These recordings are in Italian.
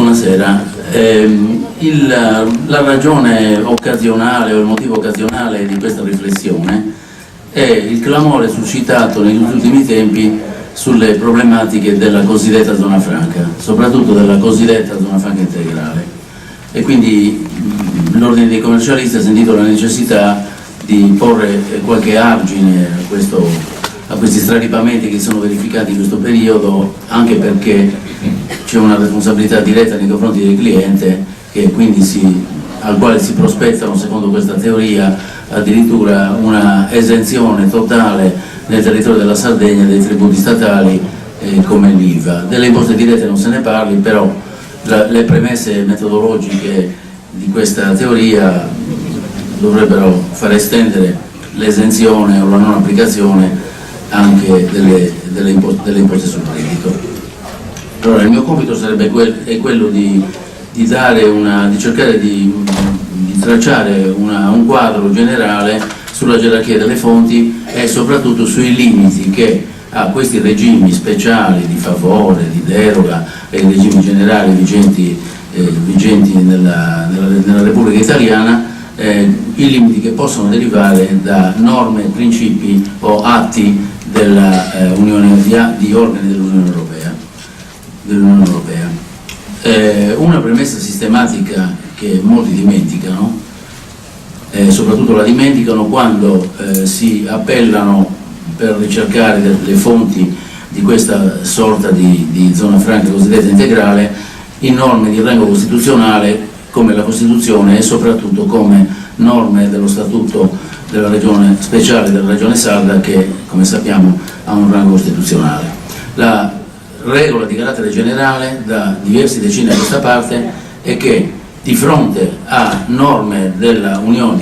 buonasera. La ragione occasionale o il motivo occasionale di questa riflessione è il clamore suscitato negli ultimi tempi sulle problematiche della cosiddetta zona franca, soprattutto della cosiddetta zona franca integrale. E quindi l'Ordine dei commercialisti ha sentito la necessità di porre qualche argine a questi straripamenti che si sono verificati in questo periodo, anche perché c'è una responsabilità diretta nei confronti del cliente al quale si prospettano, secondo questa teoria, addirittura una esenzione totale nel territorio della Sardegna dei tributi statali come l'IVA. Delle imposte dirette non se ne parli, però le premesse metodologiche di questa teoria dovrebbero far estendere l'esenzione o la non applicazione anche delle imposte sul reddito. Allora il mio compito sarebbe quello di cercare di tracciare un quadro generale sulla gerarchia delle fonti e soprattutto sui limiti che a questi regimi speciali di favore, di deroga e i regimi generali vigenti nella Repubblica Italiana, i limiti che possono derivare da norme, principi o atti di organi dell'Unione Europea. Una premessa sistematica che molti dimenticano, soprattutto la dimenticano quando si appellano per ricercare le fonti di questa sorta di zona franca cosiddetta integrale in norme di rango costituzionale come la Costituzione e soprattutto come norme dello Statuto della Regione speciale della Regione Sarda, che come sappiamo ha un rango costituzionale. La regola di carattere generale da diversi decenni a questa parte è che di fronte a norme dell'Unione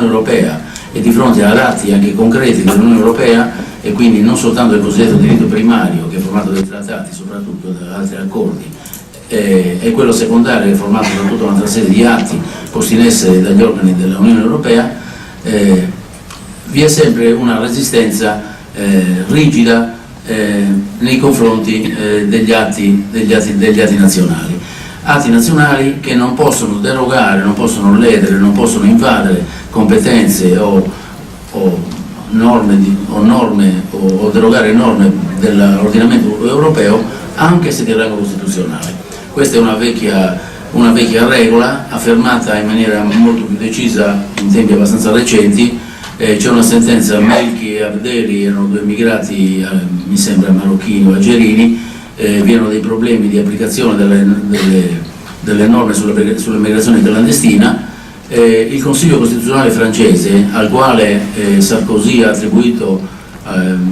Europea e di fronte ad atti anche concreti dell'Unione Europea, e quindi non soltanto del cosiddetto diritto primario che è formato dai trattati, soprattutto da altri accordi, e quello secondario che è formato soprattutto da un'altra serie di atti posti in essere dagli organi dell'Unione Europea, vi è sempre una resistenza rigida nei confronti degli atti nazionali. Atti nazionali che non possono derogare, non possono ledere, non possono invadere competenze o derogare norme dell'ordinamento europeo, anche se di rango costituzionale. Questa è una vecchia regola affermata in maniera molto più decisa in tempi abbastanza recenti. C'è una sentenza, Melchi e Abdeli erano due immigrati, mi sembra marocchini o algerini, vi erano dei problemi di applicazione delle norme sull'immigrazione clandestina. Il Consiglio Costituzionale francese, al quale Sarkozy ha attribuito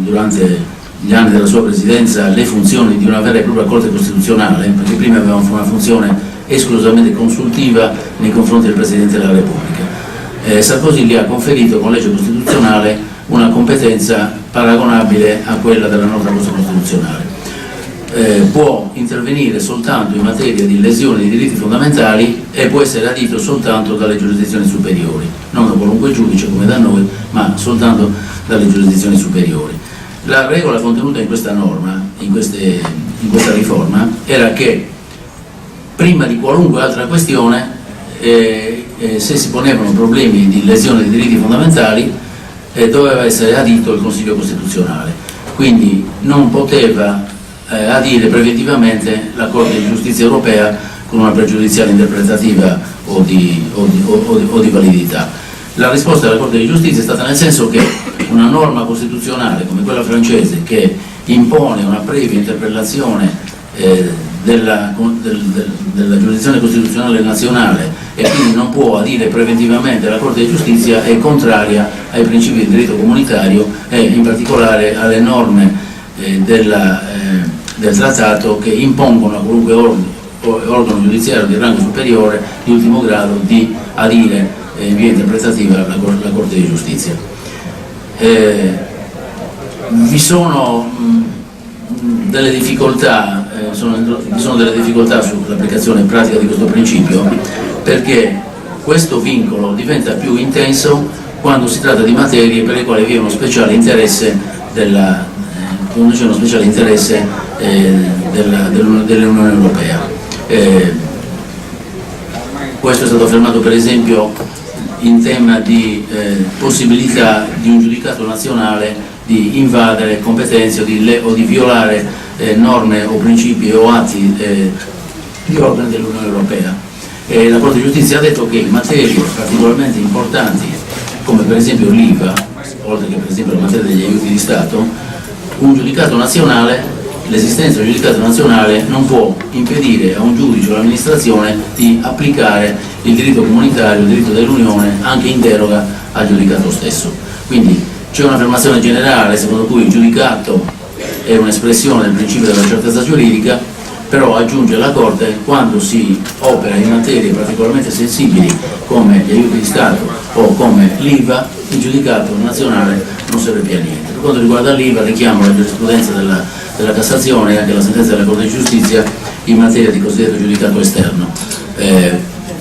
durante gli anni della sua presidenza le funzioni di una vera e propria Corte Costituzionale, perché prima avevamo una funzione esclusivamente consultiva nei confronti del Presidente della Repubblica. Sarkozy gli ha conferito con legge costituzionale una competenza paragonabile a quella della nostra Corte Costituzionale. Può intervenire soltanto in materia di lesione dei diritti fondamentali e può essere adito soltanto dalle giurisdizioni superiori, non da qualunque giudice come da noi, ma soltanto dalle giurisdizioni superiori. La regola contenuta in questa norma, in questa riforma, era che prima di qualunque altra questione, se si ponevano problemi di lesione dei diritti fondamentali, doveva essere adito il Consiglio Costituzionale, quindi non poteva adire preventivamente la Corte di Giustizia Europea con una pregiudiziale interpretativa o di validità. La risposta della Corte di Giustizia è stata nel senso che una norma costituzionale come quella francese, che impone una previa interpellazione della giurisdizione costituzionale nazionale e quindi non può adire preventivamente la Corte di Giustizia, è contraria ai principi del diritto comunitario e in particolare alle norme del trattato che impongono a qualunque organo giudiziario di rango superiore di ultimo grado di adire in via interpretativa la Corte di Giustizia. Vi sono delle difficoltà sull'applicazione pratica di questo principio, perché questo vincolo diventa più intenso quando si tratta di materie per le quali vi è uno speciale interesse uno speciale interesse dell'Unione Europea. Questo è stato affermato per esempio in tema di possibilità di un giudicato nazionale di invadere competenze o di violare norme o principi o atti di ordine dell'Unione Europea. La Corte di Giustizia ha detto che in materie particolarmente importanti, come per esempio l'IVA, oltre che per esempio la materia degli aiuti di Stato, l'esistenza di un giudicato nazionale non può impedire a un giudice o all'amministrazione di applicare il diritto comunitario, il diritto dell'Unione, anche in deroga al giudicato stesso. Quindi c'è un'affermazione generale secondo cui il giudicato è un'espressione del principio della certezza giuridica, però aggiunge la Corte quando si opera in materie particolarmente sensibili come gli aiuti di Stato o come l'IVA, il giudicato nazionale non serve più a niente. Per quanto riguarda l'IVA richiamo la giurisprudenza della Cassazione e anche la sentenza della Corte di Giustizia in materia di cosiddetto giudicato esterno.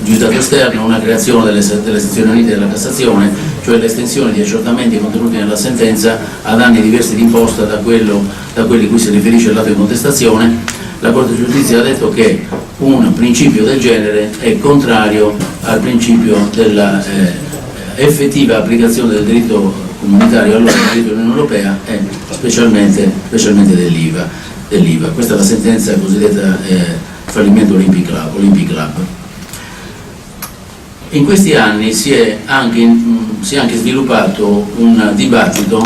Giudicato esterno è una creazione delle sezioni unite della Cassazione, cioè l'estensione di accertamenti contenuti nella sentenza ad anni diversi di imposta da quelli cui si riferisce il lato di contestazione. La Corte di Giustizia ha detto che un principio del genere è contrario al principio della effettiva applicazione del diritto comunitario all'ora del diritto dell'Unione Europea e specialmente dell'IVA. Questa è la sentenza cosiddetta fallimento Olympic Club. In questi anni si è anche sviluppato un dibattito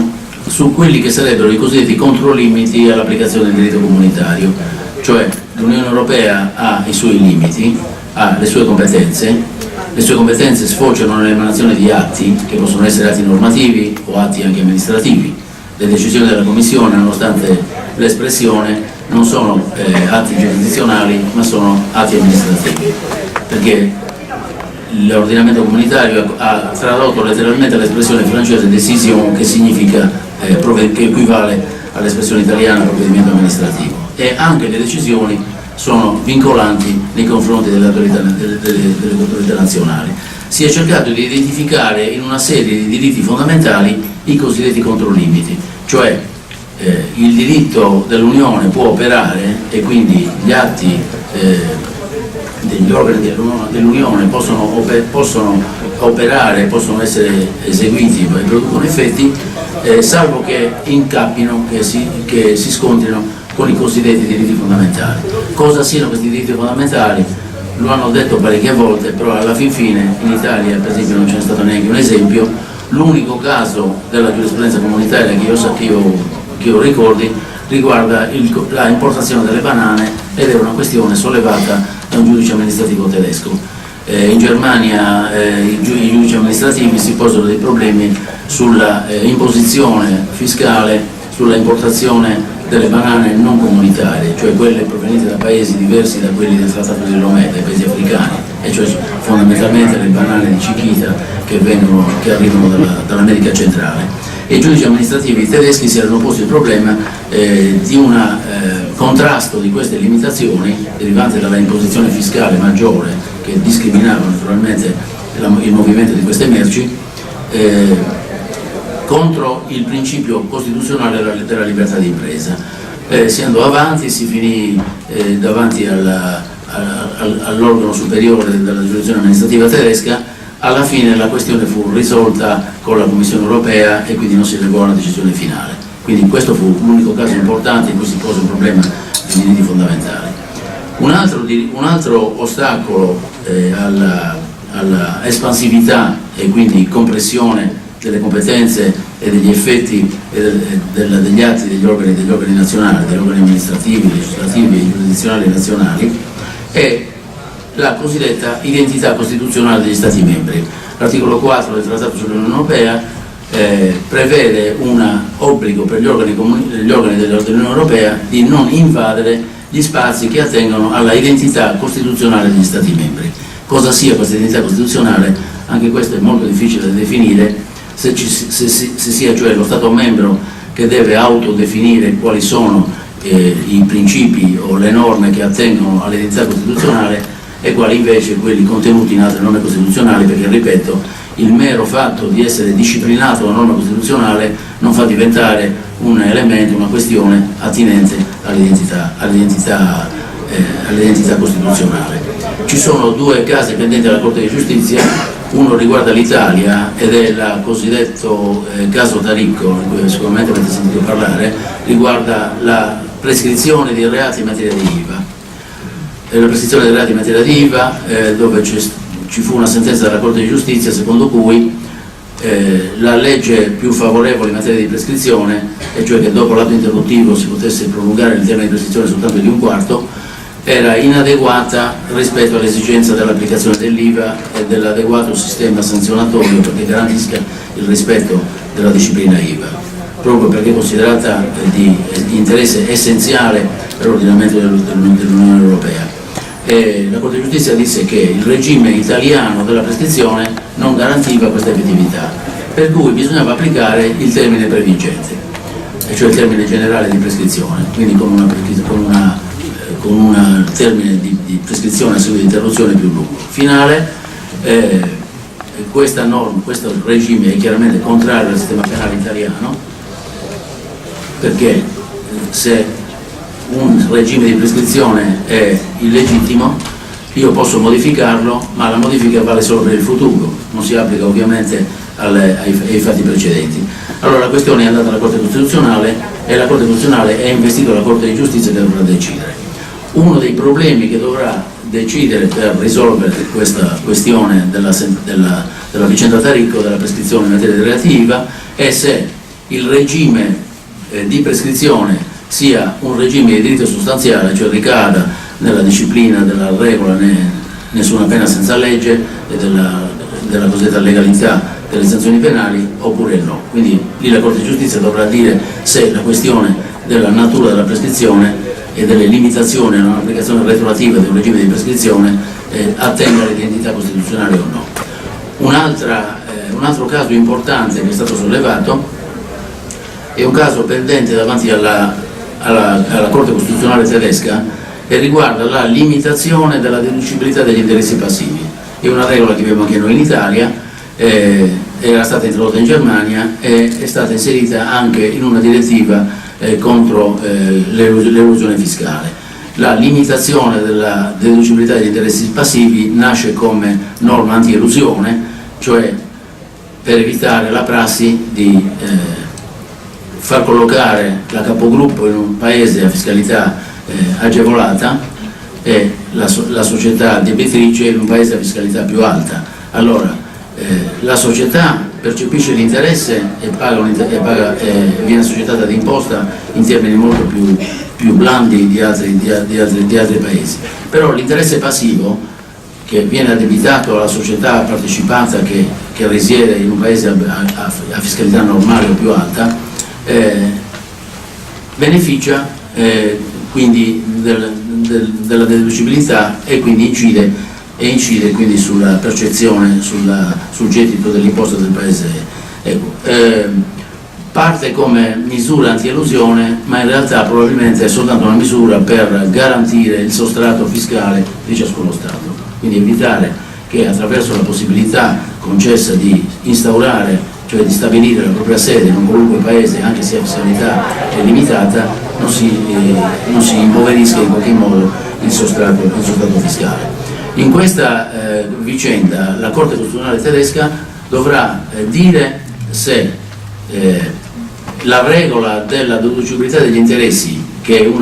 su quelli che sarebbero i cosiddetti controlimiti all'applicazione del diritto comunitario, cioè l'Unione Europea ha i suoi limiti, ha le sue competenze sfociano nell'emanazione di atti che possono essere atti normativi o atti anche amministrativi. Le decisioni della Commissione, nonostante l'espressione, non sono atti giurisdizionali ma sono atti amministrativi, perché l'ordinamento comunitario ha tradotto letteralmente l'espressione francese décision, che significa che equivale all'espressione italiana provvedimento amministrativo, e anche le decisioni sono vincolanti nei confronti delle autorità nazionali. Si è cercato di identificare in una serie di diritti fondamentali i cosiddetti controlimiti, cioè il diritto dell'Unione può operare e quindi gli atti degli organi dell'Unione possono operare, possono essere eseguiti e producono effetti, salvo che incappino, che si scontrino con i cosiddetti diritti fondamentali. Cosa siano questi diritti fondamentali? Lo hanno detto parecchie volte, però alla fine in Italia per esempio non ce n'è stato neanche un esempio. L'unico caso della giurisprudenza comunitaria che io ricordi riguarda la importazione delle banane, ed è una questione sollevata da un giudice amministrativo tedesco. In Germania i giudici amministrativi si posano dei problemi sulla imposizione fiscale sulla importazione delle banane non comunitarie, cioè quelle provenienti da paesi diversi da quelli del Trattato di Lomé, dai paesi africani, e cioè fondamentalmente le banane di Chiquita che arrivano dall'America centrale. E i giudici amministrativi tedeschi si erano posti il problema di un contrasto di queste limitazioni derivanti dalla imposizione fiscale maggiore che discriminava naturalmente il movimento di queste merci contro il principio costituzionale della libertà di impresa. Si andò avanti, si finì davanti all'organo superiore della giurisdizione amministrativa tedesca. Alla fine la questione fu risolta con la Commissione Europea e quindi non si arrivò a una decisione finale. Quindi questo fu l'unico caso importante in cui si pose un problema di diritti fondamentali. Un altro ostacolo alla espansività e quindi compressione delle competenze e degli effetti degli atti degli organi nazionali, degli organi amministrativi, legislativi e giurisdizionali nazionali è la cosiddetta identità costituzionale degli Stati membri. L'articolo 4 del Trattato sull'Unione Europea prevede un obbligo per gli organi dell'Unione Europea di non invadere gli spazi che attengono alla identità costituzionale degli Stati membri. Cosa sia questa identità costituzionale? Anche questo è molto difficile da definire, se sia cioè lo Stato membro che deve autodefinire quali sono i principi o le norme che attengono all'identità costituzionale e quali invece quelli contenuti in altre norme costituzionali, perché ripeto, il mero fatto di essere disciplinato da norma costituzionale non fa diventare un elemento, una questione attinente all'identità costituzionale. Ci sono due casi pendenti alla Corte di Giustizia, uno riguarda l'Italia ed è il cosiddetto caso Taricco, di cui sicuramente avete sentito parlare, riguarda la prescrizione dei reati in materia di IVA. La prescrizione dei reati in materia di IVA, dove ci fu una sentenza della Corte di Giustizia secondo cui la legge più favorevole in materia di prescrizione, e cioè che dopo l'atto interruttivo si potesse prolungare il termine di prescrizione soltanto di un quarto, era inadeguata rispetto all'esigenza dell'applicazione dell'IVA e dell'adeguato sistema sanzionatorio perché garantisca il rispetto della disciplina IVA, proprio perché è considerata di interesse essenziale per l'ordinamento dell'Unione Europea. E la Corte di Giustizia disse che il regime italiano della prescrizione non garantiva questa effettività, per cui bisognava applicare il termine previgente, cioè il termine generale di prescrizione, quindi con un termine di prescrizione a seguito di interruzione più lungo. Finale, questa norma, questo regime è chiaramente contrario al sistema penale italiano, perché se un regime di prescrizione è illegittimo, io posso modificarlo, ma la modifica vale solo per il futuro, non si applica ovviamente ai fatti precedenti. Allora la questione è andata alla Corte Costituzionale e la Corte Costituzionale è investito la Corte di Giustizia che dovrà decidere. Uno dei problemi che dovrà decidere per risolvere questa questione della vicenda Taricco, della prescrizione in materia di reati IVA, è se il regime di prescrizione sia un regime di diritto sostanziale, cioè ricada nella disciplina della regola nessuna pena senza legge e della cosiddetta legalità delle sanzioni penali, oppure no. Quindi lì la Corte di Giustizia dovrà dire se la questione della natura della prescrizione e delle limitazioni a un'applicazione retroattiva di un regime di prescrizione attenga all'identità costituzionale o no. Un altro caso importante che è stato sollevato è un caso pendente davanti alla Corte Costituzionale tedesca e riguarda la limitazione della deducibilità degli interessi passivi. È una regola che abbiamo anche noi in Italia, era stata introdotta in Germania e è stata inserita anche in una direttiva contro l'elusione fiscale. La limitazione della deducibilità degli interessi passivi nasce come norma anti-elusione, cioè per evitare la prassi di far collocare la capogruppo in un paese a fiscalità agevolata e la società debitrice in un paese a fiscalità più alta. Allora la società percepisce l'interesse e viene assoggettata ad imposta in termini molto più blandi di altri paesi, però l'interesse passivo che viene addebitato alla società partecipata che risiede in un paese a fiscalità normale o più alta beneficia quindi della deducibilità e quindi incide quindi sulla percezione, sul gettito dell'imposta del paese. Parte come misura anti-elusione, ma in realtà probabilmente è soltanto una misura per garantire il sostrato fiscale di ciascuno Stato, quindi evitare che attraverso la possibilità concessa di instaurare, cioè di stabilire la propria sede in un qualunque paese, anche se a fiscalità è limitata, non si impoverisca in qualche modo il sostrato fiscale. In questa vicenda la Corte Costituzionale tedesca dovrà dire se la regola della deducibilità degli interessi, che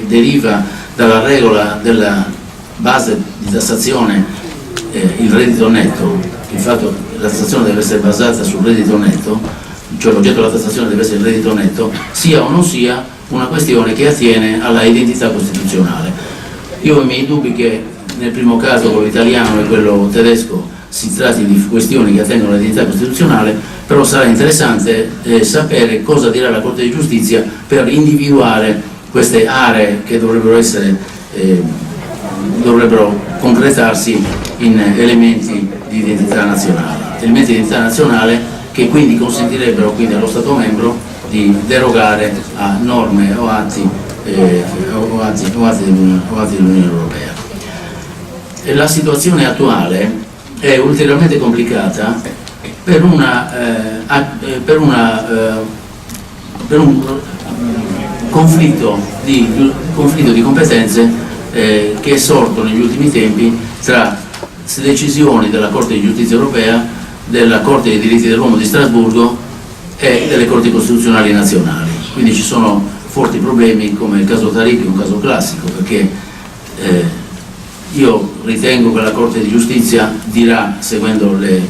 deriva dalla regola della base di tassazione, il reddito netto, il fatto che la tassazione deve essere basata sul reddito netto, cioè l'oggetto della tassazione deve essere il reddito netto, sia o non sia una questione che attiene alla identità costituzionale. Io ho i miei dubbi che nel primo caso, quello italiano e quello tedesco, si tratti di questioni che attengono all'identità costituzionale, però sarà interessante sapere cosa dirà la Corte di Giustizia per individuare queste aree che dovrebbero concretarsi in elementi di identità nazionale che quindi consentirebbero allo Stato membro di derogare a norme o atti dell'Unione Europea. La situazione attuale è ulteriormente complicata per una conflitto di competenze che è sorto negli ultimi tempi tra decisioni della Corte di Giustizia Europea, della Corte dei diritti dell'uomo di Strasburgo e delle Corti Costituzionali nazionali. Quindi ci sono forti problemi, come il caso Tariq, un caso classico, perché io ritengo che la Corte di Giustizia dirà, seguendo le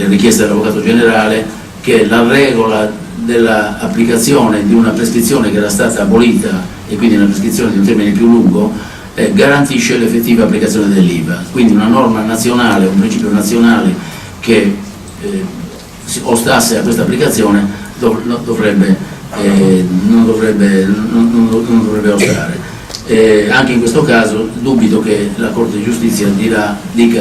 richieste dell'Avvocato Generale, che la regola dell'applicazione di una prescrizione che era stata abolita, e quindi una prescrizione di un termine più lungo, garantisce l'effettiva applicazione dell'IVA. Quindi una norma nazionale, un principio nazionale che ostasse a questa applicazione non dovrebbe ostare. Anche in questo caso dubito che la Corte di Giustizia dica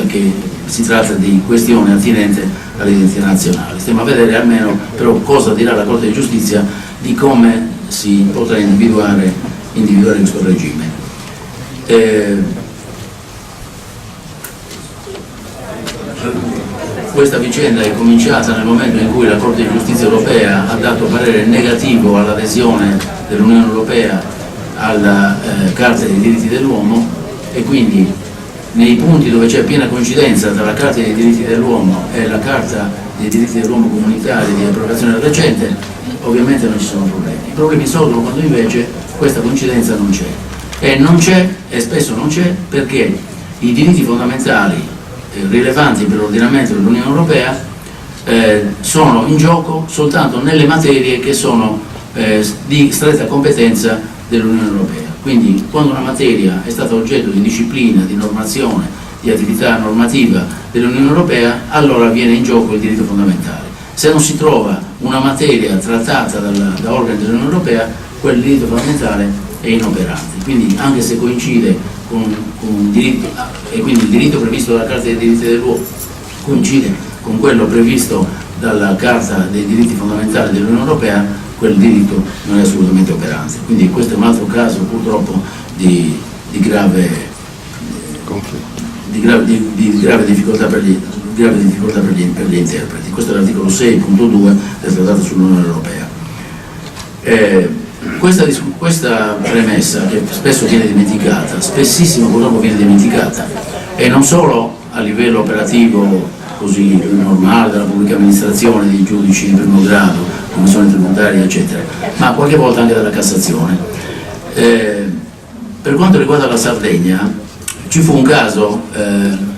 che si tratta di questione attinente all'identità nazionale. Stiamo a vedere almeno però cosa dirà la Corte di Giustizia di come si potrà individuare questo regime. Questa vicenda è cominciata nel momento in cui la Corte di Giustizia Europea ha dato parere negativo all'adesione dell'Unione Europea alla Carta dei diritti dell'uomo, e quindi nei punti dove c'è piena coincidenza tra la Carta dei diritti dell'uomo e la Carta dei diritti dell'uomo comunitari di approvazione recente, ovviamente non ci sono problemi. I problemi sorgono quando invece questa coincidenza non c'è, e spesso non c'è perché i diritti fondamentali rilevanti per l'ordinamento dell'Unione Europea sono in gioco soltanto nelle materie che sono di stretta competenza dell'Unione Europea. Quindi quando una materia è stata oggetto di disciplina, di normazione, di attività normativa dell'Unione Europea, allora viene in gioco il diritto fondamentale. Se non si trova una materia trattata da organi dell'Unione Europea, quel diritto fondamentale è inoperante. Quindi anche se coincide con diritto, e quindi il diritto previsto dalla Carta dei diritti dell'uomo coincide con quello previsto dalla Carta dei diritti fondamentali dell'Unione Europea, quel diritto non è assolutamente operante. Quindi questo è un altro caso purtroppo di grave difficoltà per gli interpreti. Questo è l'articolo 6.2 del Trattato sull'Unione Europea. Questa premessa, che spesso viene dimenticata, spessissimo purtroppo viene dimenticata, e non solo a livello operativo così normale della pubblica amministrazione, dei giudici di primo grado, commissione tributaria eccetera, ma qualche volta anche dalla Cassazione. Per quanto riguarda la Sardegna ci fu un caso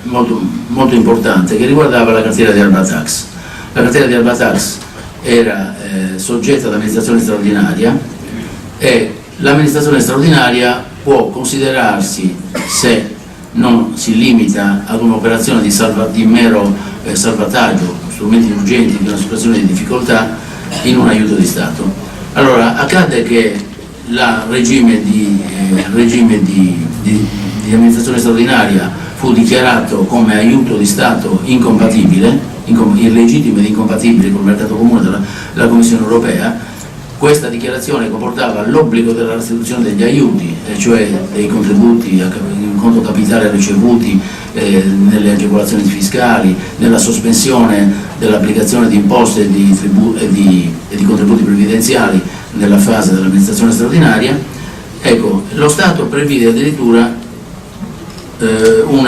molto importante che riguardava la cartiera di Alba Tax. La cartiera di Alba Tax era soggetta ad amministrazione straordinaria, e l'amministrazione straordinaria può considerarsi, se non si limita ad un'operazione di mero salvataggio, strumenti urgenti di una situazione di difficoltà, in un aiuto di Stato. Allora accade che il regime di amministrazione straordinaria fu dichiarato come aiuto di Stato incompatibile, illegittimo ed incompatibile con il mercato comune della Commissione Europea. Questa dichiarazione comportava l'obbligo della restituzione degli aiuti, cioè dei contributi in conto capitale ricevuti nelle agevolazioni fiscali, nella sospensione dell'applicazione di imposte e di contributi previdenziali nella fase dell'amministrazione straordinaria. Ecco, lo Stato prevede addirittura un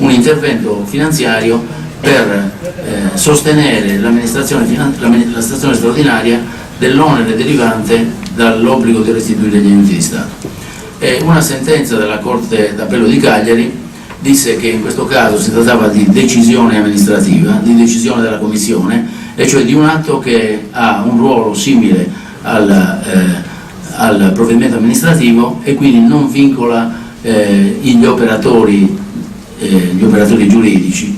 intervento finanziario per sostenere l'amministrazione straordinaria dell'onere derivante dall'obbligo di restituire gli aiuti di Stato. Una sentenza della Corte d'Appello di Cagliari disse che in questo caso si trattava di decisione amministrativa, di decisione della Commissione, e cioè di un atto che ha un ruolo simile al provvedimento amministrativo e quindi non vincola gli operatori giuridici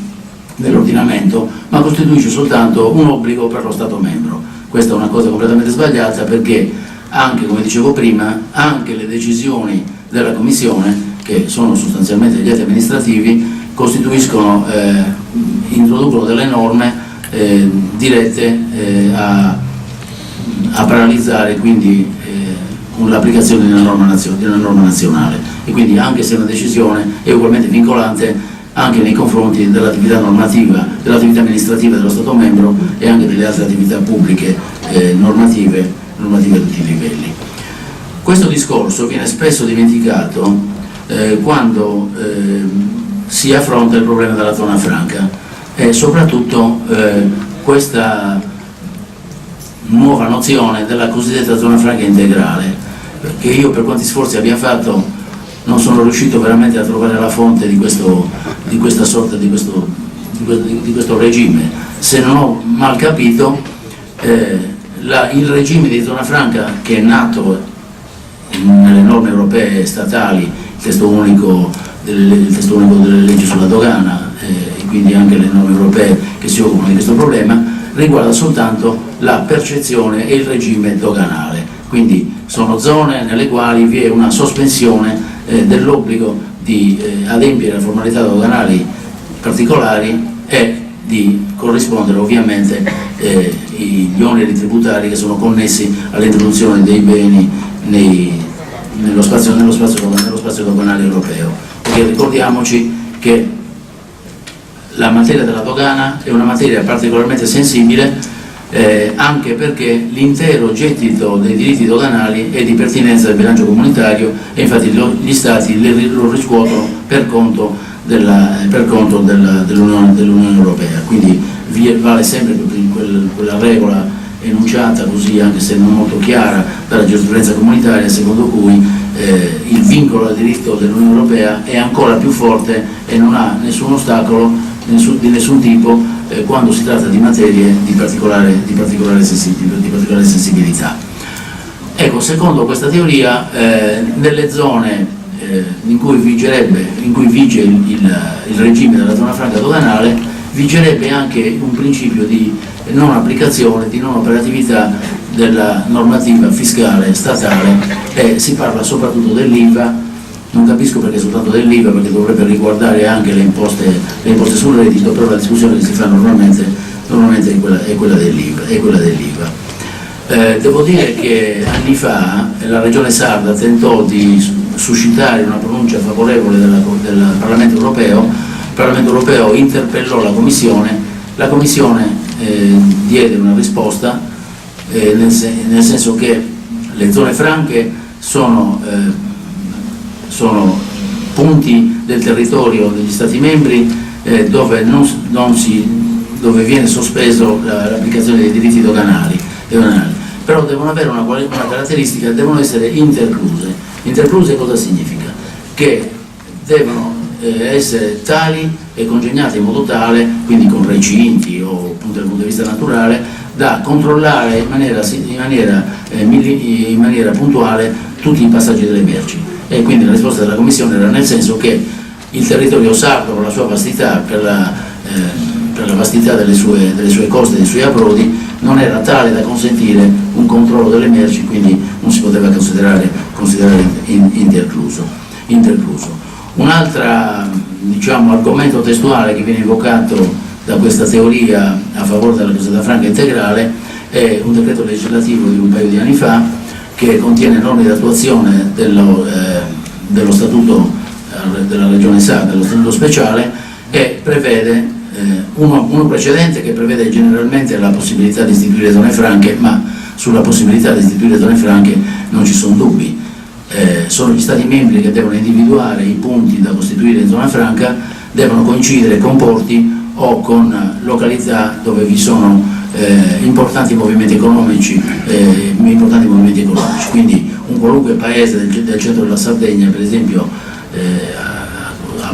dell'ordinamento, ma costituisce soltanto un obbligo per lo Stato membro. Questa è una cosa completamente sbagliata, perché anche, come dicevo prima, anche le decisioni della Commissione, che sono sostanzialmente gli atti amministrativi, introducono delle norme dirette a paralizzare quindi l'applicazione di una norma nazionale, e quindi anche se una decisione è ugualmente vincolante, anche nei confronti dell'attività normativa, dell'attività amministrativa dello Stato membro e anche delle altre attività pubbliche normative a tutti i livelli. Questo discorso viene spesso dimenticato quando si affronta il problema della zona franca e soprattutto questa nuova nozione della cosiddetta zona franca integrale, che io, per quanti sforzi abbia fatto, non sono riuscito veramente a trovare la fonte di questa sorta di questo regime. Se non ho mal capito, il regime di zona franca, che è nato nelle norme europee statali, il testo unico delle leggi sulla dogana e quindi anche le norme europee che si occupano di questo problema, riguarda soltanto la percezione e il regime doganale. Quindi sono zone nelle quali vi è una sospensione dell'obbligo di adempiere a formalità doganali particolari e di corrispondere ovviamente gli oneri tributari che sono connessi all'introduzione dei beni nello spazio doganale europeo. Perché ricordiamoci che la materia della dogana è una materia particolarmente sensibile, anche perché l'intero gettito dei diritti doganali è di pertinenza del bilancio comunitario e infatti gli Stati lo riscuotono per conto dell'Unione Europea. Quindi vale sempre quella regola enunciata così, anche se non molto chiara, dalla giurisprudenza comunitaria, secondo cui il vincolo al diritto dell'Unione Europea è ancora più forte e non ha nessun ostacolo di nessun tipo quando si tratta di materie di particolare sensibilità. Ecco, secondo questa teoria, nelle zone in cui vige il regime della zona franca doganale, vigerebbe anche un principio di non applicazione, di non operatività della normativa fiscale statale, e si parla soprattutto dell'IVA. Non capisco perché soltanto dell'IVA, perché dovrebbe riguardare anche le imposte sul reddito, però la discussione che si fa normalmente è quella dell'IVA. Devo dire che anni fa la Regione Sarda tentò di suscitare una pronuncia favorevole del Parlamento Europeo. Il Parlamento Europeo interpellò la Commissione diede una risposta, nel senso che le zone franche sono punti del territorio degli Stati membri dove viene sospeso l'applicazione dei diritti doganali, però devono avere una caratteristica, devono essere intercluse. Intercluse cosa significa? Che devono essere tali e congegnate in modo tale, quindi con recinti o dal punto di vista naturale, da controllare in maniera puntuale tutti i passaggi delle merci. E quindi la risposta della Commissione era nel senso che il territorio sardo, con la sua vastità, per la vastità delle sue coste e dei suoi approdi, non era tale da consentire un controllo delle merci, quindi non si poteva considerare intercluso. Un altro argomento testuale che viene invocato da questa teoria a favore della cosiddetta franca integrale è un decreto legislativo di un paio di anni fa, che contiene norme di attuazione dello statuto della Regione Sarda, dello statuto speciale, e prevede uno precedente che prevede generalmente la possibilità di istituire zone franche, ma sulla possibilità di istituire zone franche non ci sono dubbi. Sono gli Stati membri che devono individuare i punti da costituire in zona franca, devono coincidere con porti o con località dove vi sono importanti movimenti economici, quindi un qualunque paese del centro della Sardegna, per esempio a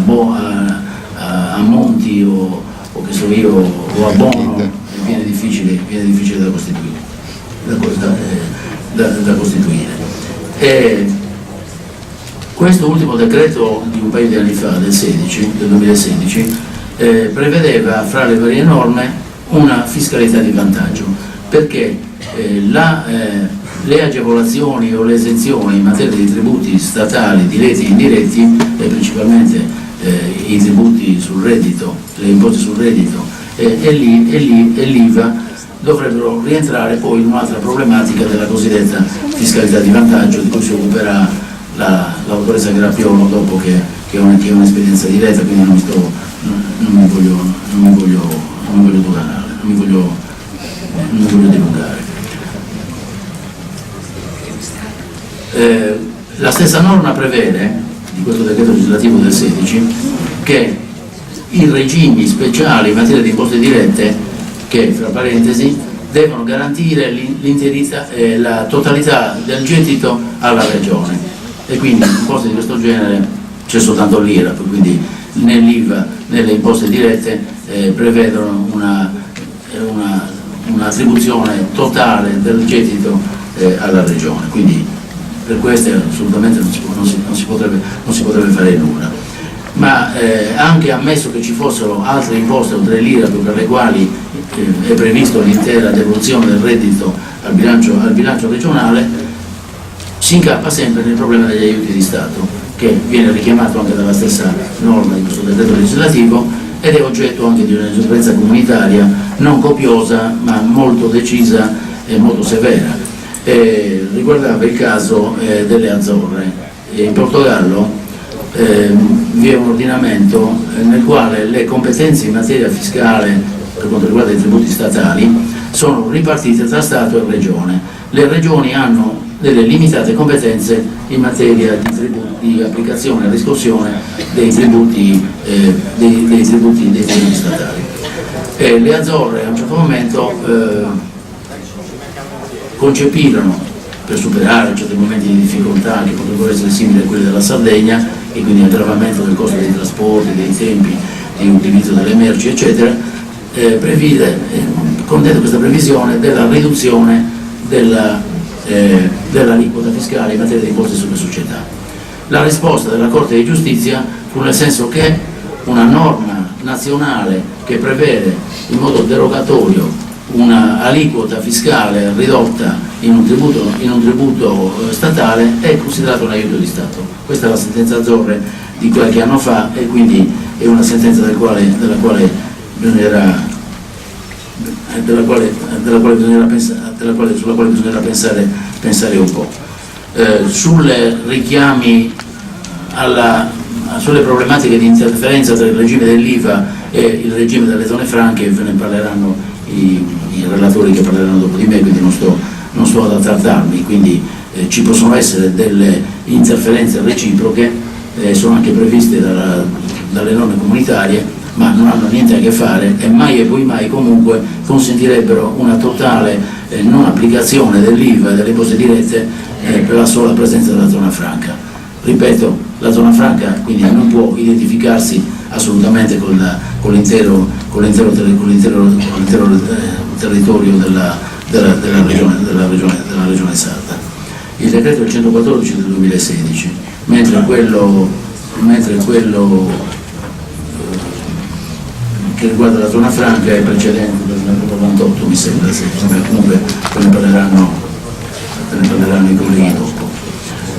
Monti o che so io, o a Bono, viene difficile da costituire. Questo ultimo decreto di un paio di anni fa, del 2016, prevedeva fra le varie norme una fiscalità di vantaggio, perché le agevolazioni o le esenzioni in materia di tributi statali diretti e indiretti, e principalmente i tributi sul reddito, le imposte sul reddito e l'IVA, dovrebbero rientrare poi in un'altra problematica della cosiddetta fiscalità di vantaggio, di cui si occuperà la dottoressa Grappiolo dopo, che è un'esperienza diretta, quindi non sto divulgare. La stessa norma prevede, di questo decreto legislativo del 16, che i regimi speciali in materia di imposte dirette, che fra parentesi devono garantire la totalità del gettito alla regione, e quindi imposte di questo genere c'è soltanto l'IRAP, quindi né l'IVA né le imposte dirette prevedono un'attribuzione totale del gettito alla regione, quindi per questo assolutamente non si potrebbe fare nulla. Ma anche ammesso che ci fossero altre imposte oltre l'IRAP per le quali è previsto l'intera devoluzione del reddito al bilancio regionale, si incappa sempre nel problema degli aiuti di Stato, che viene richiamato anche dalla stessa norma di questo decreto legislativo ed è oggetto anche di una giurisprudenza comunitaria non copiosa ma molto decisa e molto severa. Riguardava il caso delle Azzorre. In Portogallo vi è un ordinamento nel quale le competenze in materia fiscale per quanto riguarda i tributi statali sono ripartite tra Stato e Regione. Le regioni hanno delle limitate competenze in materia di applicazione e riscossione dei tributi statali. Le Azzorre a un certo momento concepirono, per superare certi momenti di difficoltà che potrebbero essere simili a quelli della Sardegna, e quindi aggravamento del costo dei trasporti, dei tempi di utilizzo delle merci, eccetera, contenne questa previsione della riduzione dell'aliquota fiscale in materia di imposte sulle società. La risposta della Corte di Giustizia fu nel senso che una norma nazionale che prevede in modo derogatorio una aliquota fiscale ridotta in un tributo statale è considerato un aiuto di Stato. Questa è la sentenza Azzorre di qualche anno fa, e quindi è una sentenza sulla quale bisognerà pensare un po'. Sulle richiami sulle problematiche di interferenza tra il regime dell'IVA e il regime delle zone franche ve ne parleranno i relatori che parleranno dopo di me, quindi non sto ad attrattarmi, quindi ci possono essere delle interferenze reciproche, sono anche previste dalle norme comunitarie, ma non hanno niente a che fare e mai e poi mai comunque consentirebbero una totale non applicazione dell'IVA e delle imposte dirette per la sola presenza della zona franca. Ripeto, la zona franca quindi non può identificarsi assolutamente con l'intero territorio della regione sarda. Il decreto è il 114 del 2016, mentre quello che riguarda la zona franca è precedente del 98, mi sembra, comunque ve ne parleranno i colleghi dopo.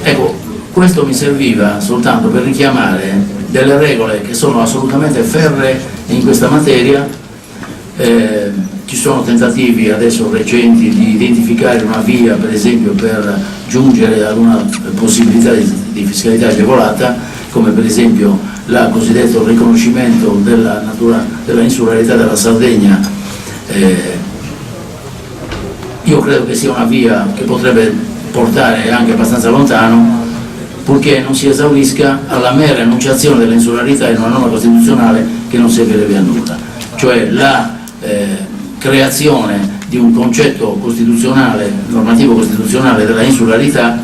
Ecco, questo mi serviva soltanto per richiamare delle regole che sono assolutamente ferree in questa materia. Ci sono tentativi adesso recenti di identificare una via, per esempio, per giungere ad una possibilità di fiscalità agevolata, come per esempio il cosiddetto riconoscimento della insularità della Sardegna. Io credo che sia una via che potrebbe portare anche abbastanza lontano, purché non si esaurisca alla mera enunciazione dell'insularità in una norma costituzionale che non servirebbe a nulla, cioè la creazione di un concetto costituzionale, normativo costituzionale della insularità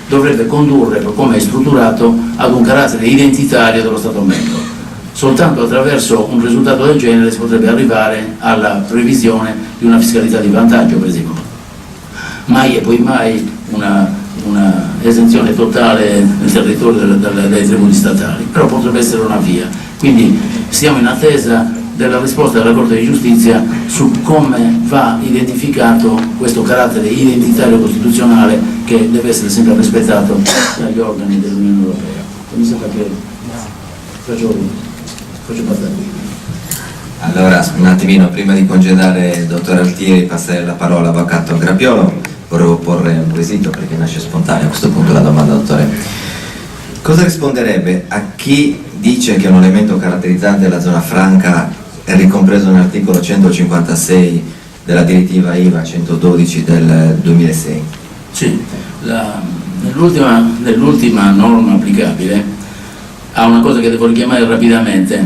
dovrebbe condurre, per come è strutturato, ad un carattere identitario dello Stato membro. Soltanto attraverso un risultato del genere si potrebbe arrivare alla previsione di una fiscalità di vantaggio, per esempio. Mai e poi mai una esenzione totale nel territorio dei tributi statali, però potrebbe essere una via. Quindi stiamo in attesa della risposta della Corte di Giustizia su come va identificato questo carattere identitario costituzionale che deve essere sempre rispettato dagli organi dell'Unione Europea. Mi sembra che faccio passare. Allora, un attimino, prima di congedare il dottor Altieri e passare la parola all'avvocato Grappiolo, volevo porre un quesito perché nasce spontanea a questo punto la domanda, dottore. Cosa risponderebbe a chi dice che un elemento caratterizzante della zona franca è ricompreso nell'articolo 156 della direttiva IVA 112 del 2006. Sì, nell'ultima norma applicabile ha una cosa che devo richiamare rapidamente.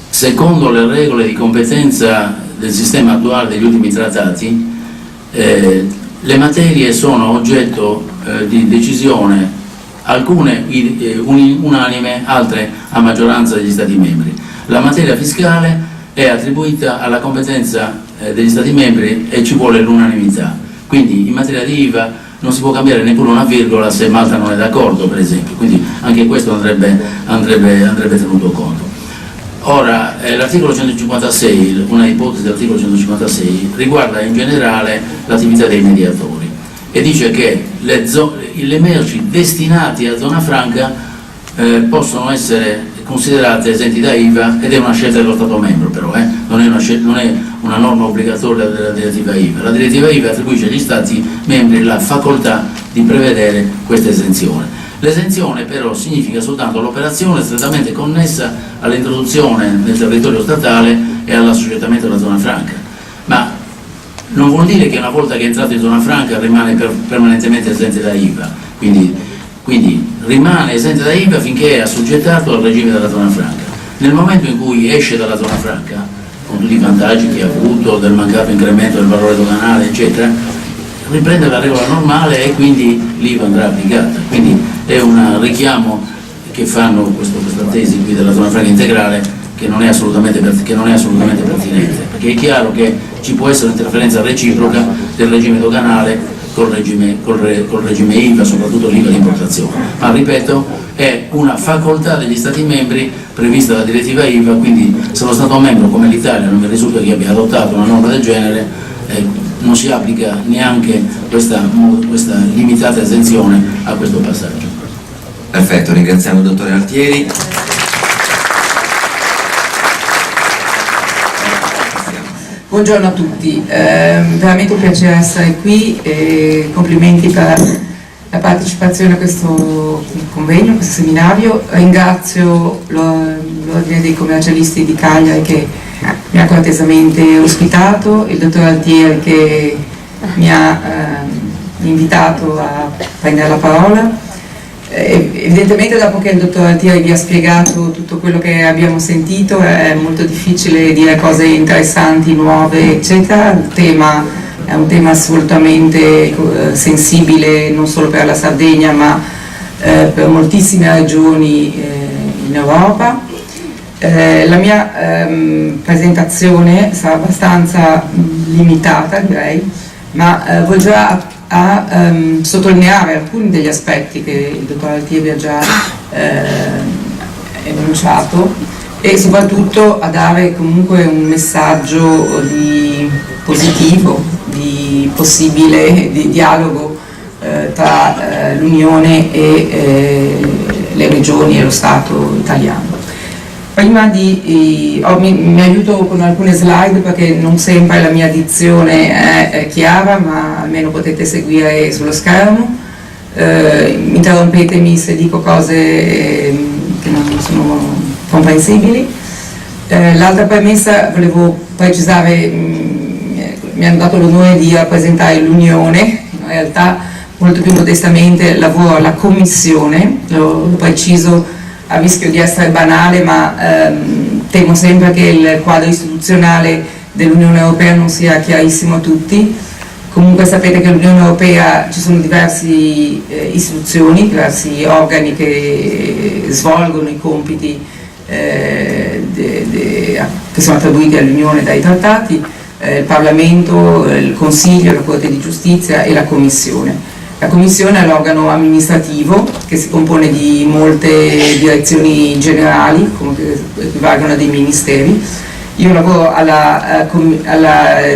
Secondo le regole di competenza del sistema attuale degli ultimi trattati, le materie sono oggetto di decisione, alcune unanime, altre a maggioranza degli Stati membri. La materia fiscale è attribuita alla competenza degli Stati membri e ci vuole l'unanimità. Quindi in materia di IVA non si può cambiare neppure una virgola se Malta non è d'accordo, per esempio. Quindi anche questo andrebbe tenuto conto. Ora, l'articolo 156, una ipotesi dell'articolo 156, riguarda in generale l'attività dei mediatori e dice che le merci destinate a zona franca possono essere considerate esenti da IVA, ed è una scelta dello Stato membro, però non è una norma obbligatoria della direttiva IVA. La direttiva IVA attribuisce agli Stati membri la facoltà di prevedere questa esenzione. L'esenzione però significa soltanto l'operazione strettamente connessa all'introduzione nel territorio statale e all'assoggettamento della zona franca, ma non vuol dire che una volta che è entrato in zona franca rimane permanentemente esente da IVA, quindi rimane esente da IVA finché è assoggettato al regime della zona franca. Nel momento in cui esce dalla zona franca, con tutti i vantaggi che ha avuto del mancato incremento del valore doganale eccetera, riprende la regola normale e quindi l'IVA andrà applicata. Quindi è un richiamo che fanno questa tesi qui della zona franca integrale che non è assolutamente pertinente, perché è chiaro che ci può essere un'interferenza reciproca del regime doganale col regime IVA, soprattutto l'IVA di importazione, ma ripeto, è una facoltà degli Stati membri prevista dalla direttiva IVA, quindi se lo Stato membro come l'Italia non mi risulta che abbia adottato una norma del genere, non si applica neanche questa limitata esenzione a questo passaggio. Perfetto, ringraziamo il dottore Altieri. Buongiorno a tutti, veramente un piacere essere qui e complimenti per la partecipazione a questo convegno, a questo seminario. Ringrazio l'Ordine dei Commercialisti di Cagliari che mi ha cortesemente ospitato, il dottor Altieri che mi ha invitato a prendere la parola. Evidentemente dopo che il dottor Altieri vi ha spiegato tutto quello che abbiamo sentito è molto difficile dire cose interessanti, nuove eccetera. È un tema assolutamente sensibile non solo per la Sardegna ma per moltissime regioni in Europa. La mia presentazione sarà abbastanza limitata direi, ma voglio a sottolineare alcuni degli aspetti che il dottor Altieri ha già enunciato e soprattutto a dare comunque un messaggio positivo, di possibile di dialogo tra l'Unione e le regioni e lo Stato italiano. Prima mi aiuto con alcune slide perché non sempre la mia dizione è chiara, ma almeno potete seguire sullo schermo. Interrompetemi se dico cose che non sono comprensibili. L'altra premessa volevo precisare, mi hanno dato l'onore di rappresentare l'Unione, in realtà molto più modestamente lavoro alla Commissione, lo preciso a rischio di essere banale, ma temo sempre che il quadro istituzionale dell'Unione Europea non sia chiarissimo a tutti. Comunque sapete che nell'Unione Europea ci sono diverse istituzioni, diversi organi che svolgono i compiti che sono attribuiti all'Unione dai trattati, il Parlamento, il Consiglio, la Corte di Giustizia e la Commissione. La Commissione è l'organo amministrativo che si compone di molte direzioni generali, come che equivalgono a dei ministeri. Io lavoro alla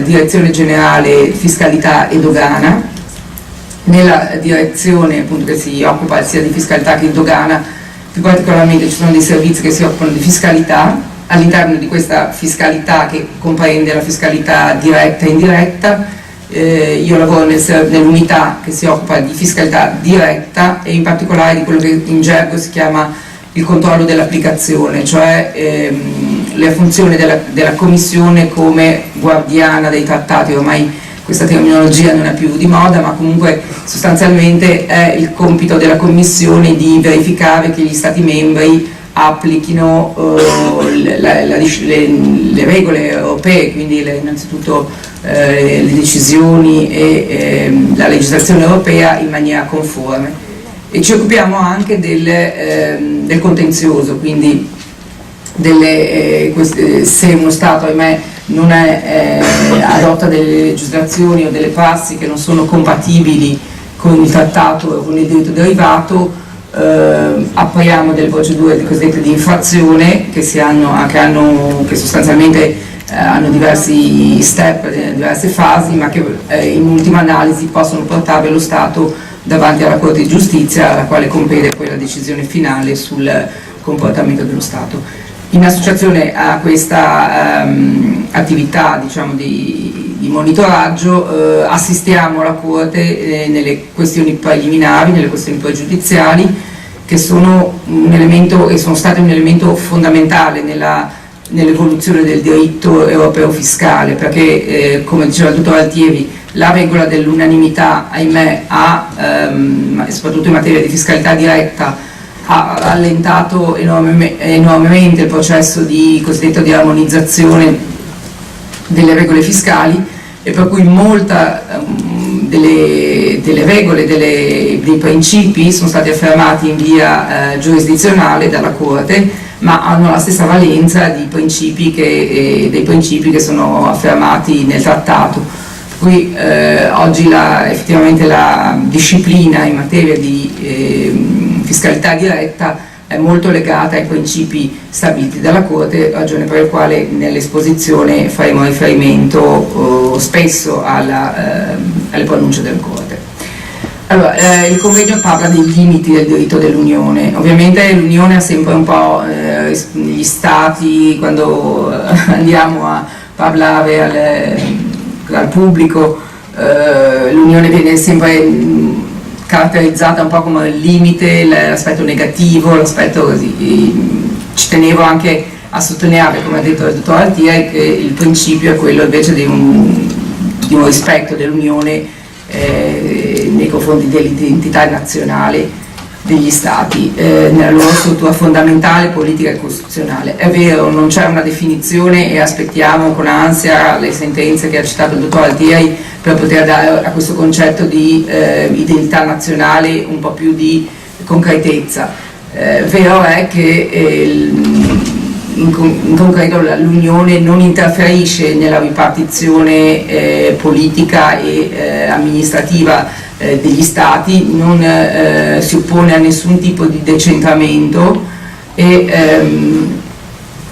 Direzione Generale Fiscalità e Dogana, nella direzione appunto che si occupa sia di fiscalità che di dogana, più particolarmente ci sono dei servizi che si occupano di fiscalità. All'interno di questa fiscalità, che comprende la fiscalità diretta e indiretta, io lavoro nell'unità che si occupa di fiscalità diretta e in particolare di quello che in gergo si chiama il controllo dell'applicazione, cioè la funzione della Commissione come guardiana dei trattati. Ormai questa terminologia non è più di moda, ma comunque sostanzialmente è il compito della Commissione di verificare che gli Stati membri applichino le regole europee, quindi innanzitutto le decisioni e la legislazione europea in maniera conforme. E ci occupiamo anche del contenzioso, quindi se uno Stato, ahimè, non adotta delle legislazioni o delle prassi che non sono compatibili con il trattato o con il diritto derivato, apriamo delle procedure cosiddette di infrazione che sostanzialmente hanno diversi step, diverse fasi, ma che in ultima analisi possono portare lo Stato davanti alla Corte di Giustizia, alla quale compete poi la decisione finale sul comportamento dello Stato. In associazione a questa attività, diciamo, di monitoraggio, assistiamo la Corte nelle questioni preliminari, nelle questioni pregiudiziali, che sono un elemento e sono state un elemento fondamentale nell'evoluzione del diritto europeo fiscale, perché come diceva il dottor Altieri, la regola dell'unanimità, ahimè, soprattutto in materia di fiscalità diretta, ha rallentato enormemente il processo cosiddetto di armonizzazione delle regole fiscali, e per cui molta delle regole, dei principi sono stati affermati in via giurisdizionale dalla Corte, ma hanno la stessa valenza dei principi che sono affermati nel trattato. Per cui oggi effettivamente la disciplina in materia di fiscalità diretta è molto legata ai principi stabiliti dalla Corte, ragione per la quale nell'esposizione faremo riferimento spesso alle pronunce della Corte. Allora, il convegno parla dei limiti del diritto dell'Unione. Ovviamente l'Unione ha sempre un po' gli Stati, quando andiamo a parlare al pubblico, l'Unione viene sempre caratterizzata un po' come il limite, l'aspetto negativo, l'aspetto così. Ci tenevo anche a sottolineare, come ha detto il dottor Altieri, che il principio è quello invece di un rispetto dell'Unione nei confronti dell'identità nazionale degli Stati, nella loro struttura fondamentale, politica e costituzionale. È vero, non c'è una definizione e aspettiamo con ansia le sentenze che ha citato il dottor Altieri per poter dare a questo concetto di identità nazionale un po' più di concretezza. Vero è che in concreto l'Unione non interferisce nella ripartizione politica e amministrativa degli Stati, non si oppone a nessun tipo di decentramento e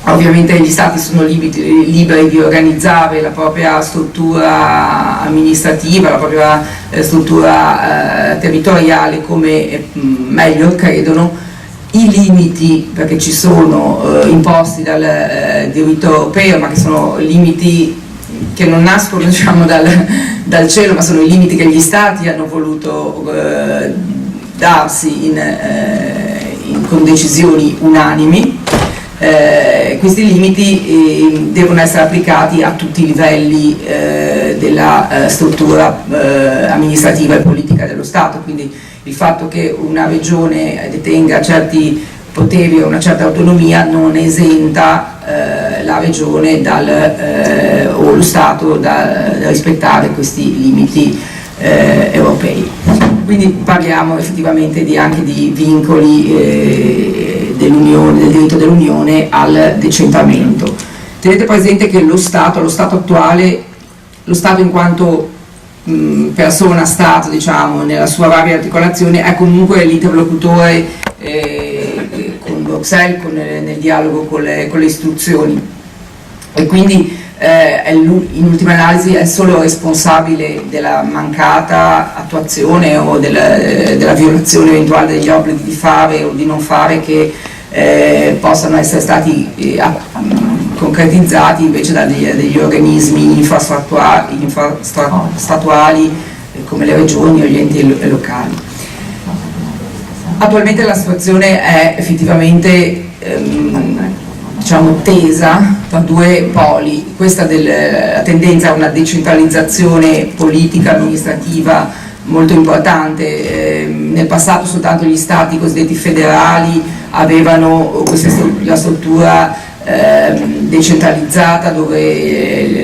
ovviamente gli Stati sono liberi di organizzare la propria struttura amministrativa, la propria struttura territoriale come meglio credono. I limiti, perché ci sono imposti dal diritto europeo, ma che sono limiti che non nascono, diciamo, dal cielo, ma sono i limiti che gli Stati hanno voluto darsi con decisioni unanimi. Questi limiti devono essere applicati a tutti i livelli della struttura amministrativa e politica dello Stato, quindi il fatto che una regione detenga certi poteri o una certa autonomia non esenta la regione o lo Stato da rispettare questi limiti europei. Quindi parliamo effettivamente anche di vincoli dell'Unione, del diritto dell'Unione al decentramento. Tenete presente che lo Stato attuale, lo Stato in quanto persona Stato, diciamo, nella sua varia articolazione, è comunque l'interlocutore con Bruxelles, nel dialogo con le istituzioni, e quindi in ultima analisi è solo responsabile della mancata attuazione o della violazione eventuale degli obblighi di fare o di non fare che possano essere stati concretizzati invece da degli organismi infrastatuali come le regioni o gli enti locali. Attualmente la situazione è effettivamente diciamo tesa tra due poli, questa della tendenza a una decentralizzazione politica amministrativa molto importante. Nel passato soltanto gli stati cosiddetti federali avevano la struttura decentralizzata, dove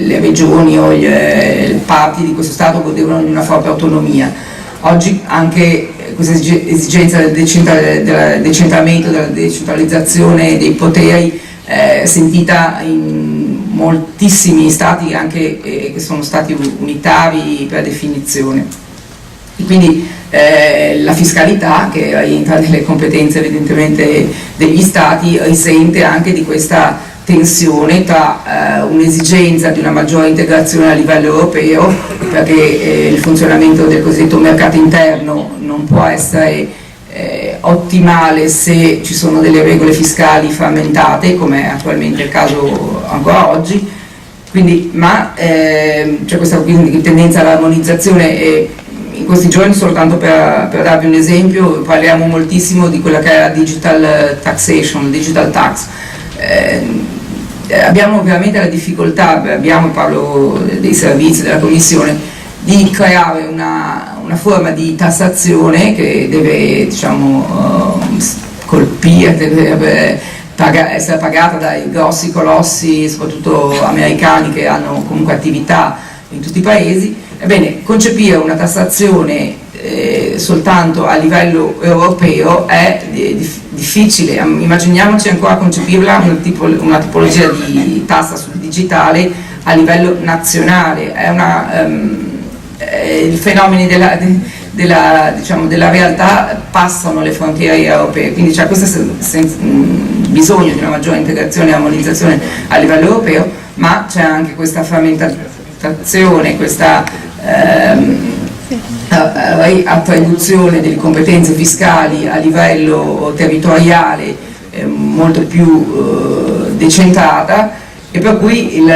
le regioni o le parti di questo stato godevano di una forte autonomia. Oggi anche questa esigenza del decentramento, della decentralizzazione dei poteri è sentita in moltissimi stati, anche che sono stati unitari per definizione. E quindi la fiscalità, che rientra nelle competenze evidentemente degli stati, risente anche di questa tensione tra un'esigenza di una maggiore integrazione a livello europeo, perché il funzionamento del cosiddetto mercato interno non può essere ottimale se ci sono delle regole fiscali frammentate, come è attualmente il caso ancora oggi. Quindi, c'è questa tendenza all'armonizzazione, e in questi giorni, soltanto per darvi un esempio, parliamo moltissimo di quella che è la digital taxation, digital tax. Abbiamo veramente la difficoltà, parlo dei servizi della Commissione, di creare una forma di tassazione che deve, diciamo, colpire, deve essere pagata dai grossi colossi, soprattutto americani, che hanno comunque attività in tutti i paesi. Ebbene, concepire una tassazione soltanto a livello europeo è difficile. Immaginiamoci ancora concepirla una tipologia di tassa sul digitale a livello nazionale. I fenomeni della realtà passano le frontiere europee, quindi c'è questo bisogno di una maggiore integrazione e armonizzazione a livello europeo, ma c'è anche questa frammentazione, questa attribuzione delle competenze fiscali a livello territoriale molto più decentrata, e per cui il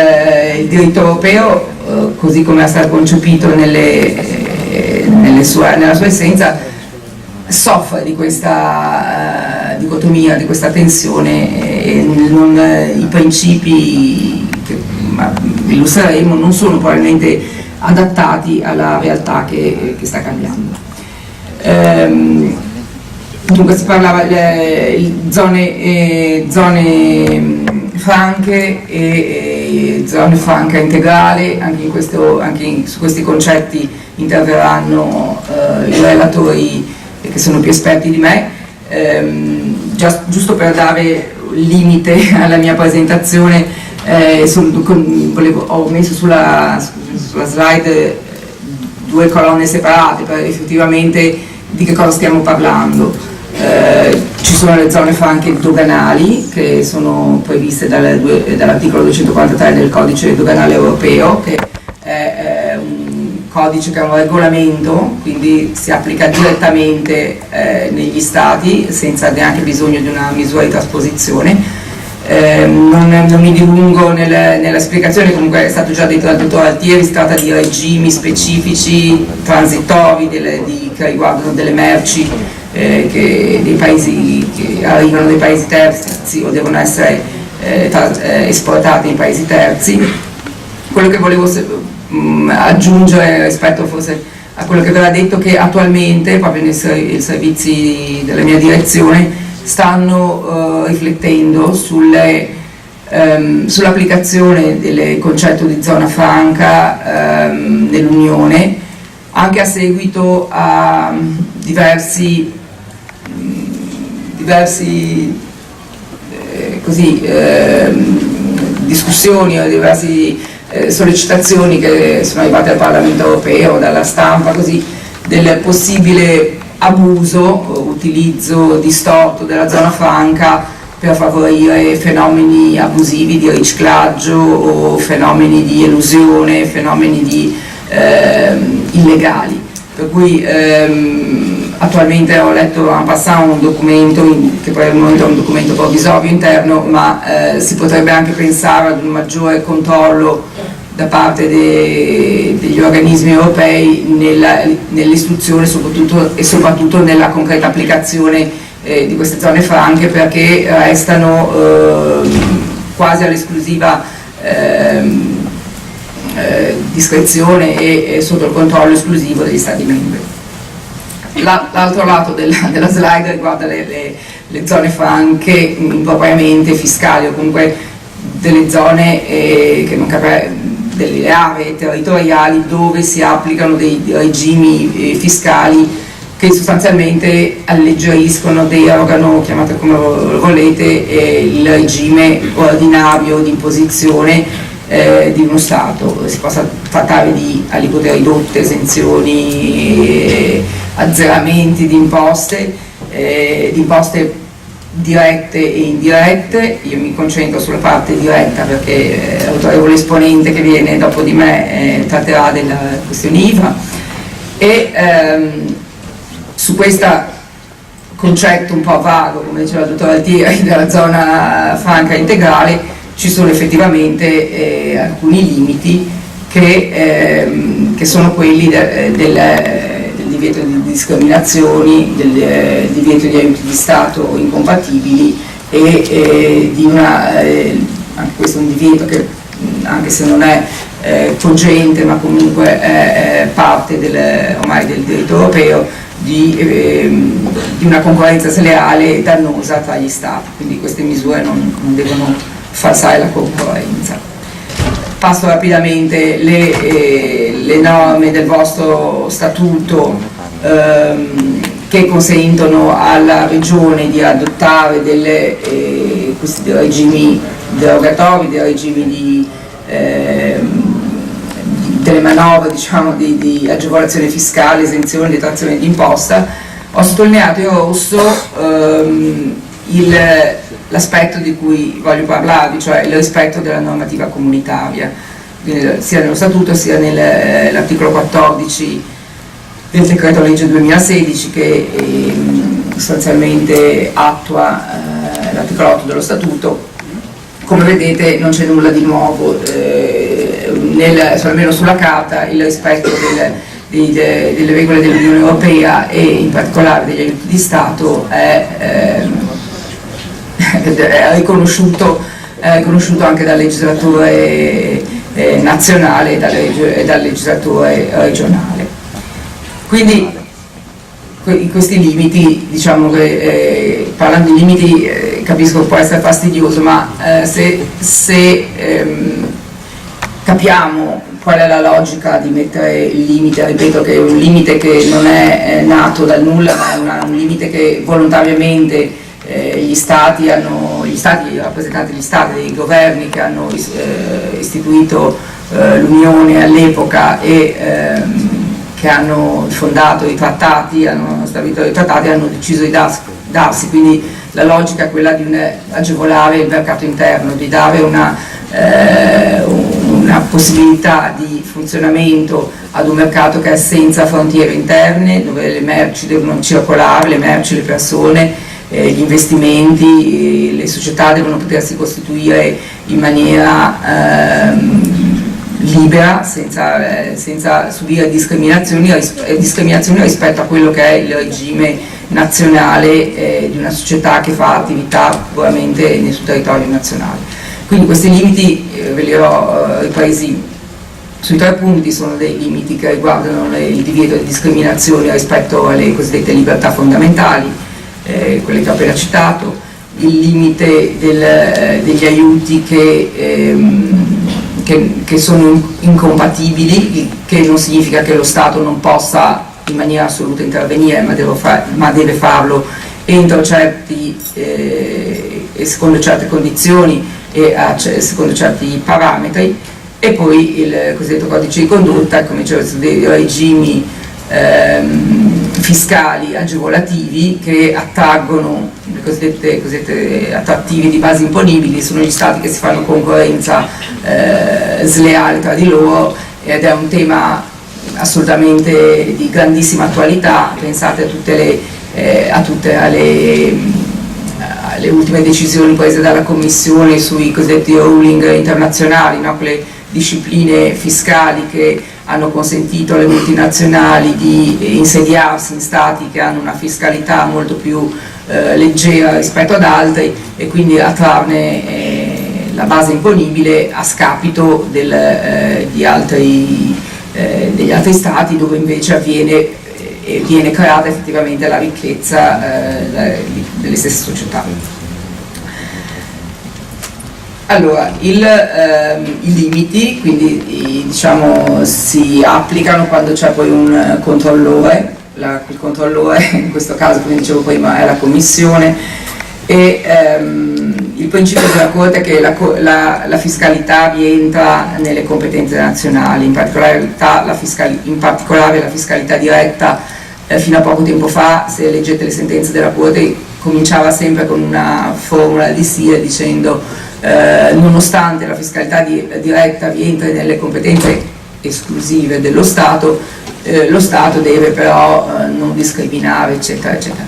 diritto europeo, così come è stato concepito nella sua essenza, soffre di questa dicotomia, di questa tensione, e i principi che illustreremo non sono probabilmente adattati alla realtà che sta cambiando. Dunque si parlava di zone franche e zone franca integrale. Anche su questi concetti interverranno i relatori che sono più esperti di me. Giusto per dare limite alla mia presentazione, ho messo sulla slide due colonne separate per effettivamente di che cosa stiamo parlando. Ci sono le zone franche doganali, che sono previste dall'articolo 243 del codice doganale europeo, che è un codice che è un regolamento, quindi si applica direttamente negli stati senza neanche bisogno di una misura di trasposizione. Non mi dilungo nella spiegazione, comunque è stato già detto dal dottor Altieri. Si tratta di regimi specifici transitori che riguardano delle merci dei paesi che arrivano dai paesi terzi o devono essere esportate in paesi terzi. Quello che volevo aggiungere rispetto forse a quello che aveva detto, che attualmente proprio nei servizi della mia direzione stanno riflettendo sull'applicazione del concetto di zona franca nell'Unione, anche a seguito a diversi discussioni o diverse sollecitazioni che sono arrivate al Parlamento europeo, dalla stampa, così, del possibile abuso, utilizzo distorto della zona franca per favorire fenomeni abusivi di riciclaggio o fenomeni di elusione, fenomeni illegali. Per cui attualmente ho letto en passant un documento che per il momento è un documento provvisorio interno, ma si potrebbe anche pensare ad un maggiore controllo da parte degli organismi europei nell'istruzione e soprattutto nella concreta applicazione di queste zone franche, perché restano quasi all'esclusiva discrezione e sotto il controllo esclusivo degli Stati membri. L'altro lato della slide riguarda le zone franche impropriamente fiscali, o comunque delle zone delle aree territoriali dove si applicano dei regimi fiscali che sostanzialmente alleggeriscono, derogano, chiamate come volete, il regime ordinario di imposizione di uno Stato. Si possa trattare di aliquote ridotte, esenzioni, azzeramenti di imposte dirette e indirette. Io mi concentro sulla parte diretta perché l'autorevole esponente che viene dopo di me tratterà della questione IVA, e su questo concetto un po' vago, come diceva il dottor Altieri, della zona franca integrale, ci sono effettivamente alcuni limiti che sono quelli del divieto di discriminazioni, del divieto di aiuti di Stato incompatibili e di anche questo è un divieto che, anche se non è cogente, ma comunque è parte ormai del diritto europeo, di una concorrenza sleale e dannosa tra gli Stati, quindi queste misure non devono falsare la concorrenza. Passo rapidamente le norme del vostro statuto che consentono alla Regione di adottare questi regimi derogatori, dei regimi delle manovre, diciamo, di agevolazione fiscale, esenzione, detrazione di imposta. Ho sottolineato in rosso l'aspetto di cui voglio parlarvi, cioè il rispetto della normativa comunitaria, sia nello statuto sia nell'articolo 14 del decreto legge 2016 che sostanzialmente attua l'articolo 8 dello statuto. Come vedete non c'è nulla di nuovo, almeno sulla carta il rispetto delle regole dell'Unione Europea e in particolare degli aiuti di Stato è riconosciuto anche dal legislatore nazionale e dal legislatore regionale. Quindi questi limiti, diciamo che parlando di limiti capisco che può essere fastidioso, ma se capiamo qual è la logica di mettere il limite, ripeto che è un limite che non è nato dal nulla, ma è un limite che volontariamente gli stati, i rappresentanti degli stati, dei governi che hanno istituito l'Unione all'epoca e che hanno fondato i trattati, hanno stabilito i trattati, hanno deciso di darsi, quindi la logica è quella di agevolare il mercato interno, di dare una possibilità di funzionamento ad un mercato che è senza frontiere interne, dove le merci devono circolare, le merci, le persone, gli investimenti, le società devono potersi costituire in maniera libera, senza subire discriminazioni rispetto a quello che è il regime nazionale di una società che fa attività puramente sul territorio nazionale. Quindi questi limiti ve li ho ripresi sui 3 punti, sono dei limiti che riguardano il divieto di discriminazione rispetto alle cosiddette libertà fondamentali, quelle che ho appena citato, il limite degli aiuti che sono incompatibili, che non significa che lo Stato non possa in maniera assoluta intervenire, ma deve farlo entro secondo certe condizioni e secondo certi parametri, e poi il cosiddetto codice di condotta, come dicevo, dei regimi fiscali agevolativi che attraggono le cosiddette attrattivi di base imponibili. Sono gli stati che si fanno concorrenza sleale tra di loro, ed è un tema assolutamente di grandissima attualità. Pensate a tutte le ultime decisioni prese dalla Commissione sui cosiddetti ruling internazionali, no? Quelle discipline fiscali che hanno consentito alle multinazionali di insediarsi in stati che hanno una fiscalità molto più leggera rispetto ad altri e quindi a trarne la base imponibile a scapito degli altri stati dove invece viene creata effettivamente la ricchezza delle stesse società. Allora, i limiti quindi diciamo si applicano quando c'è poi un controllore, il controllore in questo caso, come dicevo prima, è la Commissione, e il principio della Corte è che la fiscalità rientra nelle competenze nazionali, in particolare la fiscalità diretta. Fino a poco tempo fa, se leggete le sentenze della Corte, cominciava sempre con una formula di stile dicendo nonostante la fiscalità diretta rientri nelle competenze esclusive dello Stato, lo Stato deve però non discriminare, eccetera, eccetera.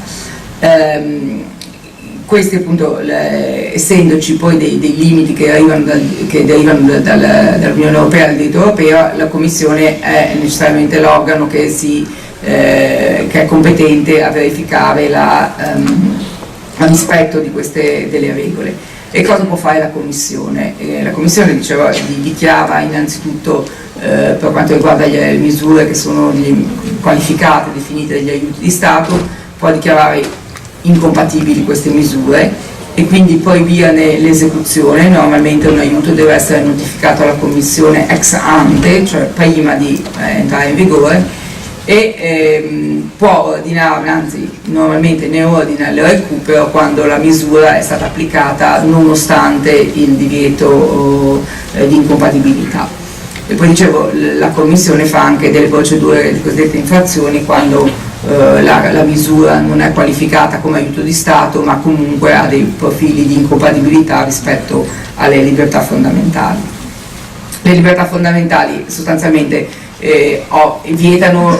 Questi appunto, essendoci poi dei limiti che derivano dall'Unione Europea, dal diritto europeo, la Commissione è necessariamente l'organo che è competente a verificare il rispetto delle regole. E cosa può fare la Commissione? La Commissione, dicevo, dichiara innanzitutto per quanto riguarda le misure che sono qualificate, definite degli aiuti di Stato, può dichiarare incompatibili queste misure e quindi proibirne l'esecuzione. Normalmente un aiuto deve essere notificato alla Commissione ex ante, cioè prima di entrare in vigore, e può ordinare, anzi normalmente ne ordina il recupero quando la misura è stata applicata nonostante il divieto di incompatibilità. E poi dicevo, la Commissione fa anche delle procedure di cosiddette infrazioni quando la misura non è qualificata come aiuto di Stato ma comunque ha dei profili di incompatibilità rispetto alle libertà fondamentali. Le libertà fondamentali sostanzialmente vietano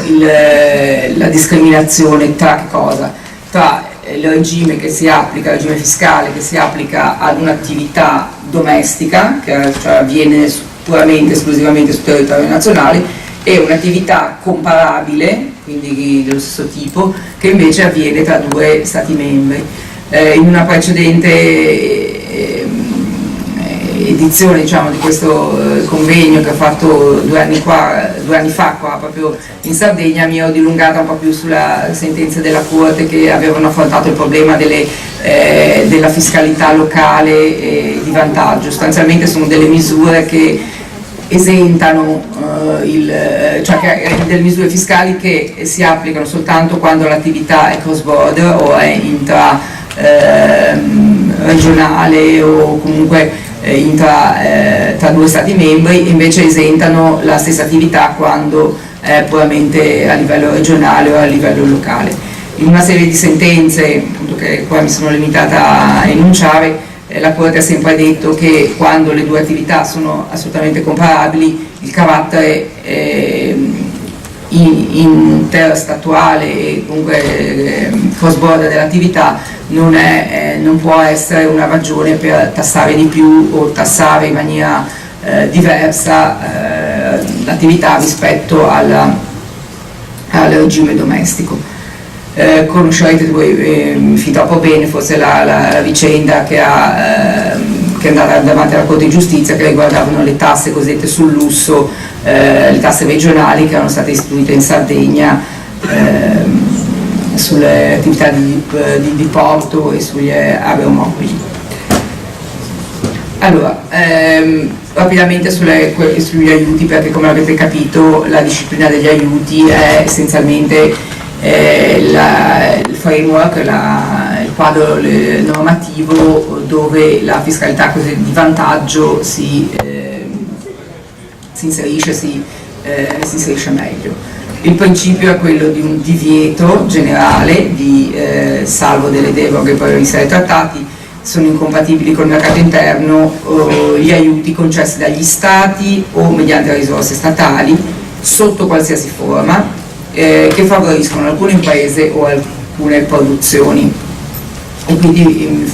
la discriminazione tra che cosa? Tra il regime che si applica, il regime fiscale che si applica ad un'attività domestica, che cioè avviene puramente, esclusivamente sul territorio nazionale, e un'attività comparabile, quindi dello stesso tipo, che invece avviene tra due Stati membri. In una precedente edizione, diciamo, di questo convegno che ho fatto due anni fa qua proprio in Sardegna, mi ero dilungata un po' più sulla sentenza della Corte che avevano affrontato il problema della fiscalità locale di vantaggio. Sostanzialmente sono delle misure che esentano cioè delle misure fiscali che si applicano soltanto quando l'attività è cross border o è intra-regionale o comunque tra due Stati membri, invece esentano la stessa attività quando è puramente a livello regionale o a livello locale. In una serie di sentenze, appunto, che qua mi sono limitata a enunciare, la Corte ha sempre detto che quando le due attività sono assolutamente comparabili, il carattere interstatuale e comunque cross border dell'attività non può essere una ragione per tassare di più o tassare in maniera diversa l'attività rispetto al regime domestico. Conoscerete voi fin troppo bene forse la vicenda che è andata davanti alla Corte di Giustizia, che riguardavano le tasse cosiddette sul lusso, le tasse regionali che erano state istituite in Sardegna sulle attività di diporto e sugli aeromobili. Allora, rapidamente sugli aiuti, perché come avete capito la disciplina degli aiuti è essenzialmente il framework, il quadro normativo dove la fiscalità di vantaggio si inserisce meglio. Il principio è quello di un divieto generale, salvo delle deroghe previste dai trattati, sono incompatibili col mercato interno gli aiuti concessi dagli Stati o mediante risorse statali sotto qualsiasi forma che favoriscono alcune imprese o alcune produzioni e quindi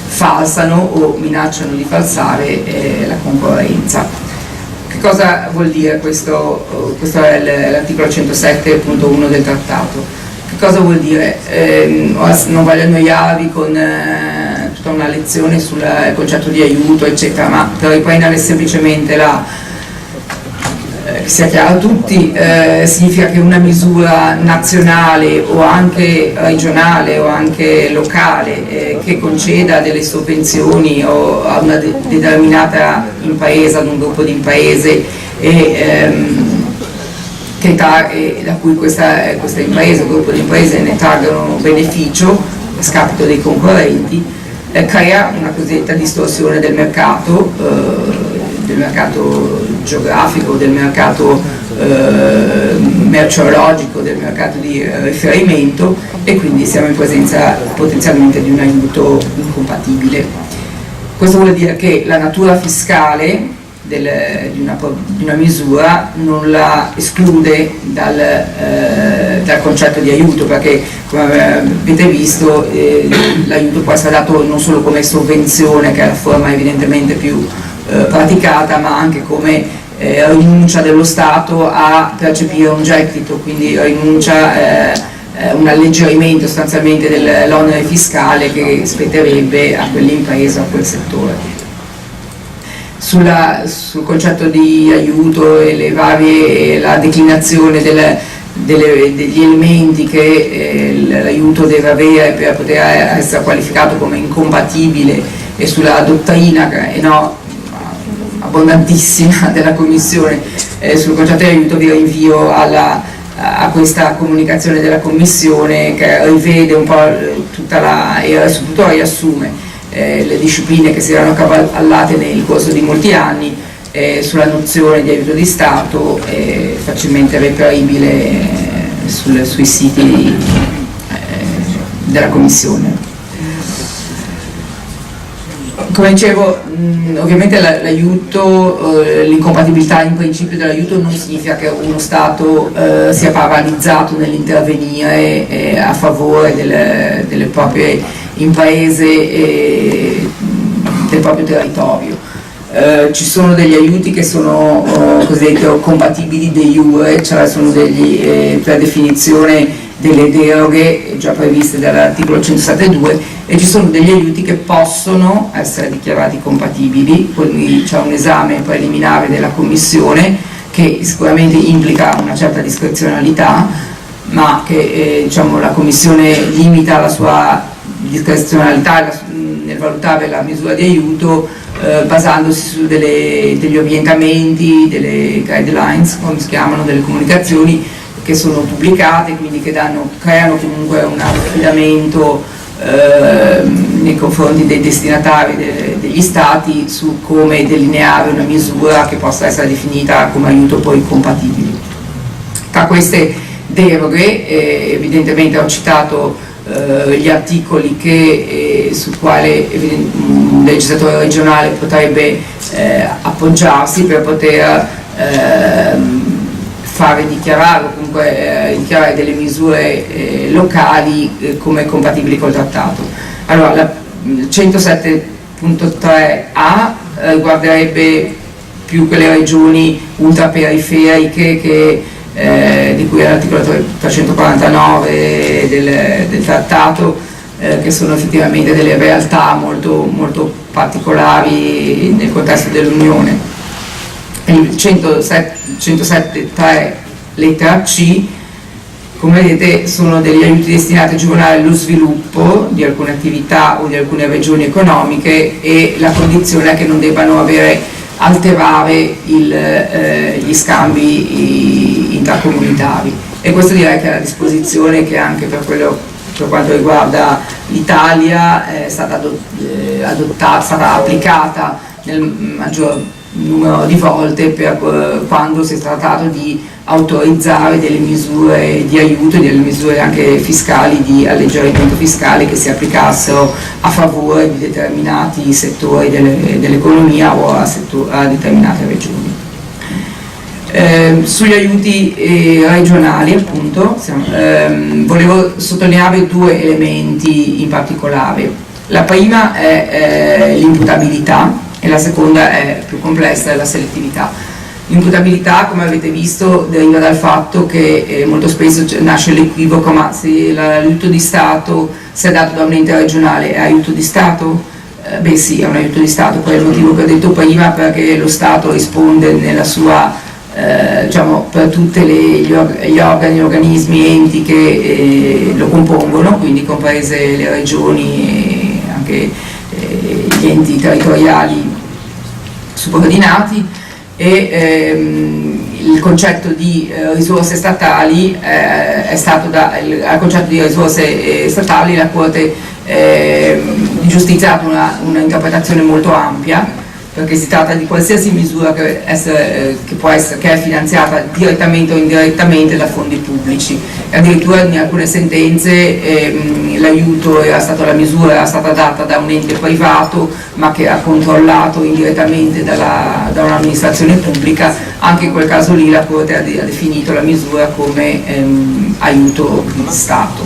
falsano o minacciano di falsare la concorrenza. Che cosa vuol dire questo? Questo è l'articolo 107.1 del trattato. Che cosa vuol dire? Non voglio annoiarvi con tutta una lezione sul concetto di aiuto, eccetera, ma per riprendere semplicemente che sia chiaro a tutti, significa che una misura nazionale o anche regionale o anche locale che conceda delle sovvenzioni o a una determinata impresa, ad un gruppo di imprese da cui questa impresa o gruppo di imprese ne traggono beneficio a scapito dei concorrenti, crea una cosiddetta distorsione del mercato geografico, del mercato merceologico, del mercato di riferimento, e quindi siamo in presenza potenzialmente di un aiuto incompatibile. Questo vuol dire che la natura fiscale di una misura non la esclude dal concetto di aiuto, perché come avete visto l'aiuto può essere dato non solo come sovvenzione, che è la forma evidentemente più praticata, ma anche come rinuncia dello Stato a percepire un gettito, quindi rinuncia un alleggerimento sostanzialmente dell'onere fiscale che spetterebbe a quell'impresa o a quel settore. Sul concetto di aiuto e la declinazione degli elementi che l'aiuto deve avere per poter essere qualificato come incompatibile, e sulla dottrina abbondantissima della Commissione sul concetto di aiuto, vi rinvio a questa comunicazione della Commissione, che rivede un po' e soprattutto riassume le discipline che si erano accavallate nel corso di molti anni sulla nozione di aiuto di Stato, facilmente reperibile sui siti della Commissione. Come dicevo, ovviamente l'aiuto, l'incompatibilità in principio dell'aiuto non significa che uno Stato sia paralizzato nell'intervenire a favore delle proprie imprese e del proprio territorio. Ci sono degli aiuti che sono cosiddetti compatibili de iure, cioè sono per definizione delle deroghe già previste dall'articolo 107.2, e ci sono degli aiuti che possono essere dichiarati compatibili. Quindi c'è un esame preliminare della Commissione che sicuramente implica una certa discrezionalità, ma che la Commissione limita la sua discrezionalità nel valutare la misura di aiuto basandosi su degli orientamenti, delle guidelines, come si chiamano, delle comunicazioni che sono pubblicate, quindi che creano comunque un affidamento nei confronti dei destinatari degli Stati su come delineare una misura che possa essere definita come aiuto poi compatibile. Tra queste deroghe evidentemente ho citato gli articoli sul quale un legislatore regionale potrebbe appoggiarsi per poter fare dichiarare o comunque dichiarare delle misure locali come compatibili col trattato. Allora, il 107.3a riguarderebbe più quelle regioni ultraperiferiche di cui è l'articolo 349 del trattato, che sono effettivamente delle realtà molto, molto particolari nel contesto dell'Unione. Il 107.3 lettera C, come vedete, sono degli aiuti destinati a agevolare lo sviluppo di alcune attività o di alcune regioni economiche, e la condizione è che non debbano alterare gli scambi intracomunitari. E questo direi che è una disposizione che anche per quanto riguarda l'Italia è stata applicata nel maggior numero di volte quando si è trattato di autorizzare delle misure di aiuto, delle misure anche fiscali, di alleggerimento fiscale, che si applicassero a favore di determinati settori dell'economia o a determinate regioni. Sugli aiuti regionali, appunto, volevo sottolineare due elementi in particolare. La prima è l'imputabilità, e la seconda è più complessa, è la selettività. L'imputabilità, come avete visto, deriva dal fatto che molto spesso nasce l'equivoco: ma se l'aiuto di Stato, se è dato da un ente regionale, è aiuto di Stato? Beh sì, è un aiuto di Stato, poi è il motivo che ho detto prima, perché lo Stato risponde nella sua, diciamo, per tutti gli organi, gli organismi, enti che lo compongono, quindi comprese le regioni e anche gli enti territoriali subordinati. E il concetto di risorse statali è stato al concetto di risorse statali la Corte di Giustizia ha dato una interpretazione molto ampia, perché si tratta di qualsiasi misura che è finanziata direttamente o indirettamente da fondi pubblici. Addirittura in alcune sentenze l'aiuto la misura era stata data da un ente privato, ma che ha controllato indirettamente da un'amministrazione pubblica. Anche in quel caso lì la Corte ha definito la misura come aiuto di Stato.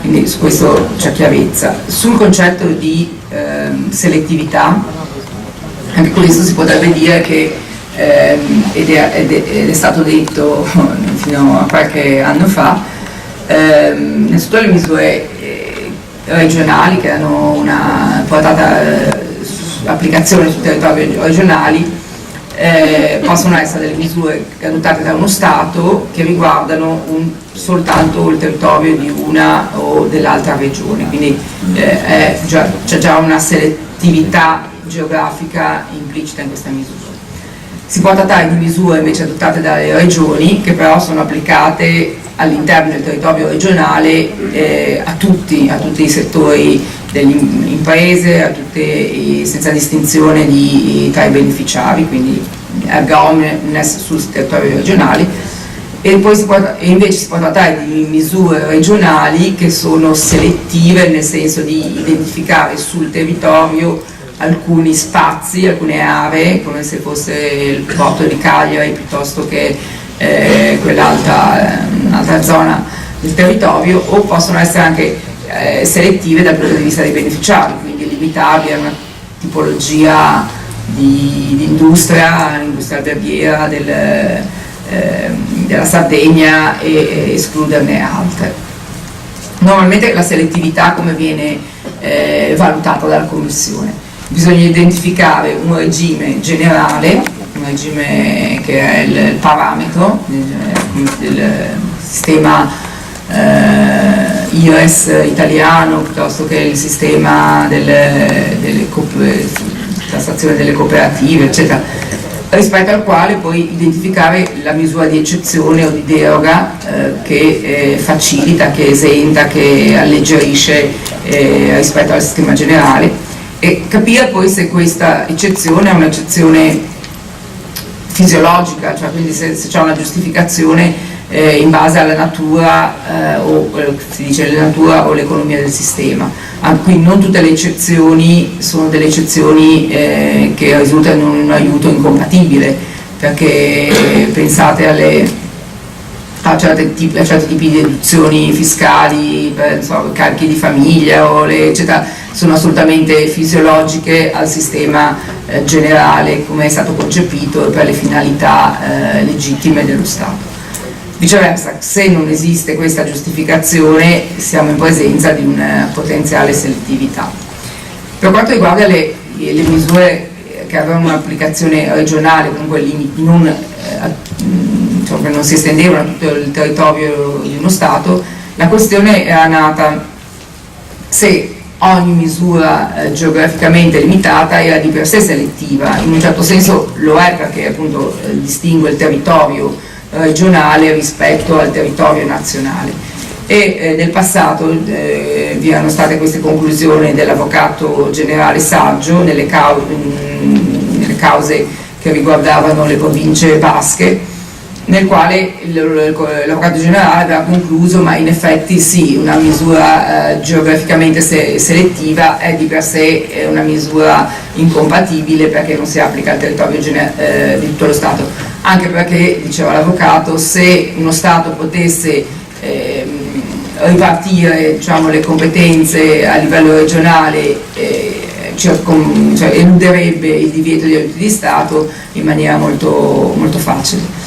Quindi su questo c'è chiarezza. Sul concetto di selettività, anche questo si potrebbe dire che, ed è stato detto fino a qualche anno fa, innanzitutto le misure regionali che hanno una portata applicazione sul territorio regionali possono essere delle misure adottate da uno Stato che riguardano soltanto il territorio di una o dell'altra regione, quindi c'è già una selettività geografica implicita in questa misura. Si può trattare di misure invece adottate dalle regioni, che però sono applicate all'interno del territorio regionale a tutti i settori delle imprese, senza distinzione tra i beneficiari, quindi erga omnes sul territorio regionale. E poi invece si può trattare di misure regionali che sono selettive, nel senso di identificare sul territorio alcuni spazi, alcune aree, come se fosse il porto di Cagliari piuttosto che un'altra zona del territorio, o possono essere anche selettive dal punto di vista dei beneficiari, quindi limitabili a una tipologia di industria alberghiera della Sardegna e escluderne altre. Normalmente la selettività come viene valutata dalla Commissione? Bisogna identificare un regime generale, un regime che è il parametro del sistema IRES italiano, piuttosto che il sistema delle tassazione delle cooperative, eccetera, rispetto al quale poi identificare la misura di eccezione o di deroga che facilita, che esenta, che alleggerisce rispetto al sistema generale, e capire poi se questa eccezione è un'eccezione fisiologica, cioè quindi se c'è una giustificazione in base alla natura o si dice la natura o l'economia del sistema. Quindi non tutte le eccezioni sono delle eccezioni che risultano in un aiuto incompatibile, perché pensate a certi tipi di deduzioni fiscali per carichi di famiglia eccetera, sono assolutamente fisiologiche al sistema generale come è stato concepito e per le finalità legittime dello Stato. Viceversa, se non esiste questa giustificazione, siamo in presenza di una potenziale selettività. Per quanto riguarda le misure che avevano un'applicazione regionale, comunque che non si estendevano a tutto il territorio di uno Stato, la questione era nata se ogni misura geograficamente limitata era di per sé selettiva. In un certo senso lo è, perché appunto distingue il territorio regionale rispetto al territorio nazionale, e nel passato vi erano state queste conclusioni dell'avvocato generale Saggio nelle cause che riguardavano le province basche, nel quale l'avvocato generale aveva concluso: ma in effetti sì, una misura geograficamente selettiva è di per sé una misura incompatibile, perché non si applica al territorio di tutto lo Stato, anche perché, diceva l'avvocato, se uno Stato potesse ripartire le competenze a livello regionale eluderebbe il divieto di aiuti di Stato in maniera molto, molto facile.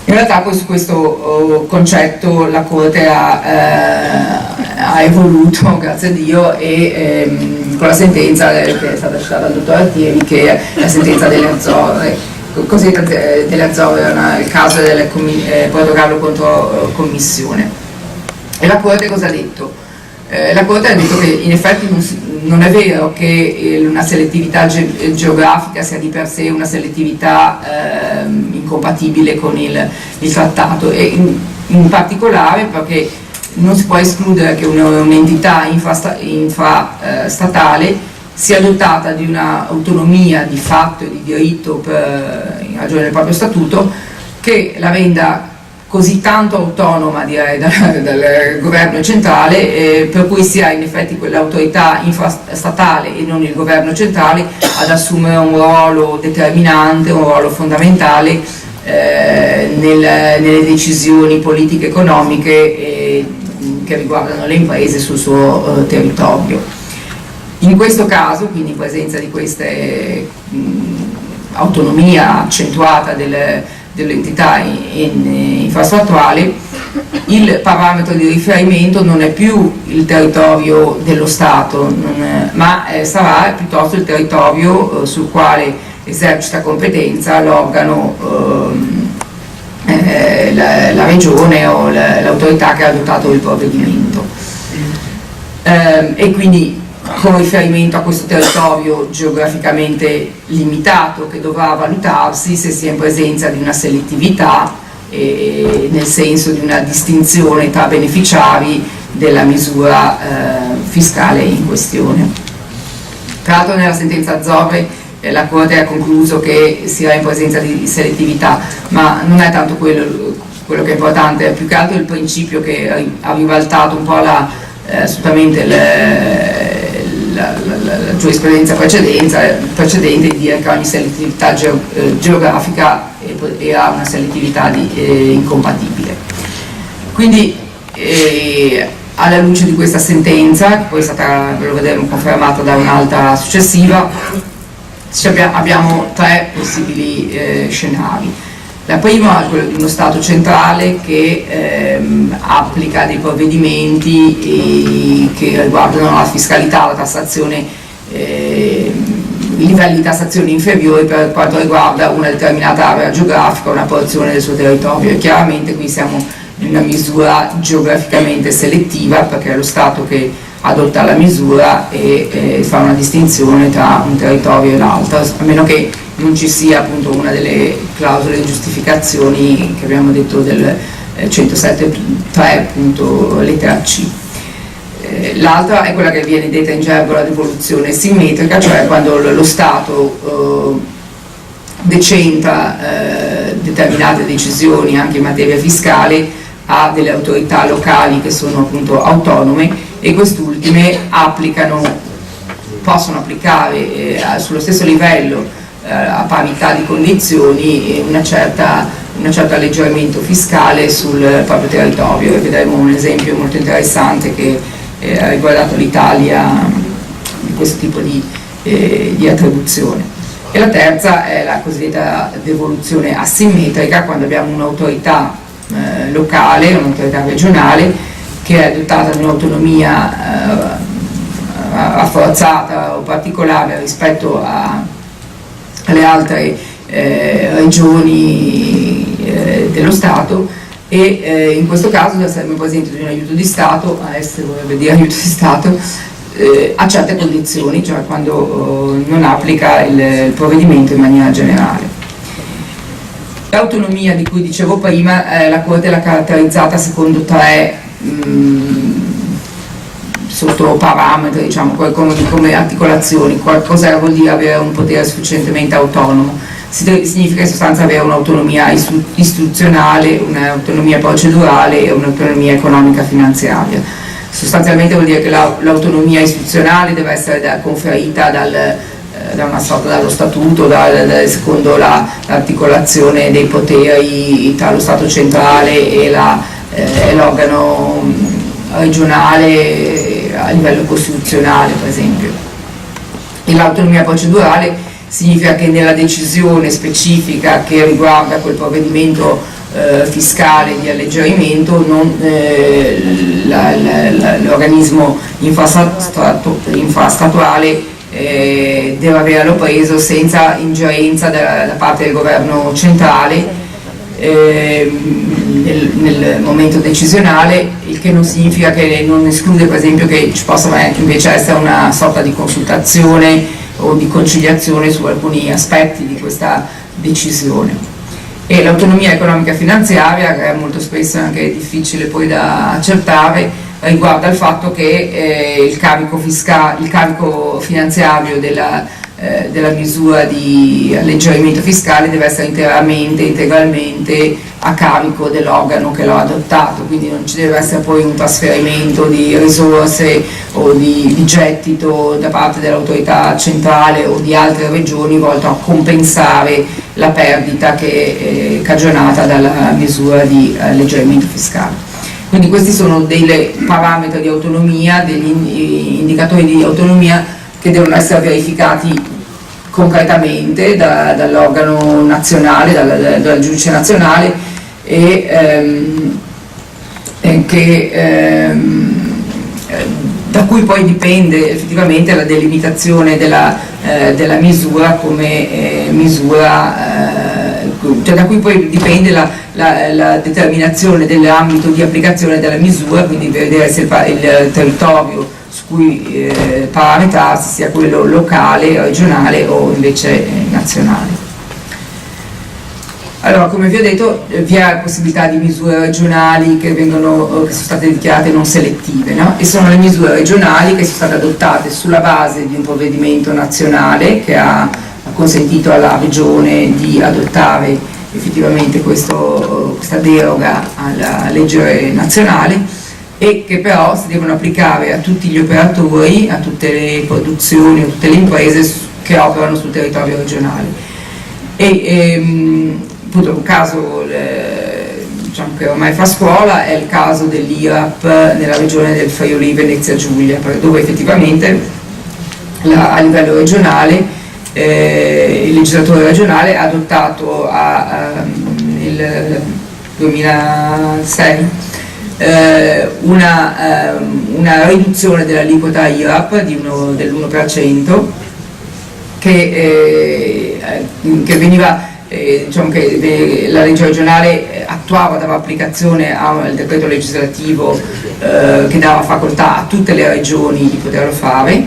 In realtà su questo concetto la Corte ha evoluto, grazie a Dio, e con la sentenza che è stata citata dal dottor Altieri, che è la sentenza delle Azzorre, delle Azzorre, il caso del Portogallo contro Commissione. E la Corte cosa ha detto? La Corte ha detto che in effetti non è vero che una selettività geografica sia di per sé una selettività incompatibile con il trattato, e in particolare perché non si può escludere che un'entità infrastatale sia dotata di un'autonomia di fatto e di diritto in ragione del proprio statuto che la renda così tanto autonoma, direi, dal governo centrale, per cui sia in effetti quell'autorità infrastatale e non il governo centrale ad assumere un ruolo determinante, un ruolo fondamentale nelle decisioni politiche economiche che riguardano le imprese sul suo territorio. In questo caso, quindi in presenza di questa autonomia accentuata dell'entità infrastrutturale, il parametro di riferimento non è più il territorio dello Stato, ma sarà piuttosto il territorio sul quale esercita competenza l'organo, la regione o l'autorità che ha adottato il provvedimento. E quindi con riferimento a questo territorio geograficamente limitato che dovrà valutarsi se si è in presenza di una selettività nel senso di una distinzione tra beneficiari della misura fiscale in questione. Tra l'altro nella sentenza Azzorre la Corte ha concluso che si era in presenza di selettività, ma non è tanto quello che è importante, è più che altro il principio che ha ribaltato un po' assolutamente la giurisprudenza precedente di dire che ogni selettività geografica era una selettività incompatibile. Quindi alla luce di questa sentenza, che poi è stata, ve lo vedremo, confermata da un'altra successiva, abbiamo tre possibili scenari. La prima è quello di uno Stato centrale che applica dei provvedimenti che riguardano la fiscalità, la tassazione, livelli di tassazione inferiori per quanto riguarda una determinata area geografica, una porzione del suo territorio. E chiaramente qui siamo in una misura geograficamente selettiva, perché è lo Stato che adotta la misura e fa una distinzione tra un territorio e l'altro, a meno che non ci sia appunto una delle clausole di giustificazioni che abbiamo detto del 107.3 lettera C. L'altra è quella che viene detta in gergo la devoluzione simmetrica, cioè quando lo Stato decentra determinate decisioni anche in materia fiscale a delle autorità locali che sono appunto autonome, e quest'ultime possono applicare sullo stesso livello, a parità di condizioni, un certo alleggerimento fiscale sul proprio territorio. E vedremo un esempio molto interessante che ha riguardato l'Italia di questo tipo di attribuzione. E la terza è la cosiddetta devoluzione asimmetrica, quando abbiamo un'autorità locale, un'autorità regionale che è dotata di un'autonomia rafforzata o particolare rispetto alle altre regioni dello Stato, e in questo caso saremo presenti di un aiuto di Stato, AS vorrebbe dire aiuto di Stato, a certe condizioni, cioè quando non applica il provvedimento in maniera generale. L'autonomia di cui dicevo prima, la Corte l'ha caratterizzata secondo tre sotto parametri, diciamo, come articolazioni. Cosa vuol dire avere un potere sufficientemente autonomo? Significa in sostanza avere un'autonomia istituzionale, un'autonomia procedurale e un'autonomia economica finanziaria. Sostanzialmente vuol dire che l'autonomia istituzionale deve essere conferita da una sorta dallo statuto, secondo l'articolazione dei poteri tra lo Stato centrale e l'organo regionale a livello costituzionale, per esempio. E l'autonomia procedurale significa che nella decisione specifica che riguarda quel provvedimento fiscale di alleggerimento l'organismo infrastatuale deve averlo preso senza ingerenza da parte del governo centrale nel momento decisionale, il che non significa che non esclude per esempio che ci possa invece essere una sorta di consultazione o di conciliazione su alcuni aspetti di questa decisione. E l'autonomia economica e finanziaria, che è molto spesso anche difficile poi da accertare, riguarda il fatto che il carico finanziario della misura di alleggerimento fiscale deve essere integralmente a carico dell'organo che lo ha adottato, quindi non ci deve essere poi un trasferimento di risorse o di gettito da parte dell'autorità centrale o di altre regioni volto a compensare la perdita che è cagionata dalla misura di alleggerimento fiscale. Quindi questi sono dei parametri di autonomia, degli indicatori di autonomia che devono essere verificati concretamente dall'organo nazionale, dal giudice nazionale da cui poi dipende effettivamente la delimitazione della misura come misura, cioè da cui poi dipende la determinazione dell'ambito di applicazione della misura, quindi vedere se il territorio su cui parametrarsi sia quello locale, regionale o invece nazionale. Allora, come vi ho detto, vi è la possibilità di misure regionali che sono state dichiarate non selettive, no? E sono le misure regionali che sono state adottate sulla base di un provvedimento nazionale che ha consentito alla regione di adottare effettivamente questa deroga alla legge nazionale, e che però si devono applicare a tutti gli operatori, a tutte le produzioni, a tutte le imprese che operano sul territorio regionale. Appunto un caso diciamo che ormai fa scuola è il caso dell'IRAP nella regione del Friuli Venezia Giulia, dove effettivamente a livello regionale il legislatore regionale ha adottato nel 2006 una riduzione dell'aliquota IRAP dell'1% che veniva diciamo che la legge regionale dava applicazione al decreto legislativo che dava facoltà a tutte le regioni di poterlo fare,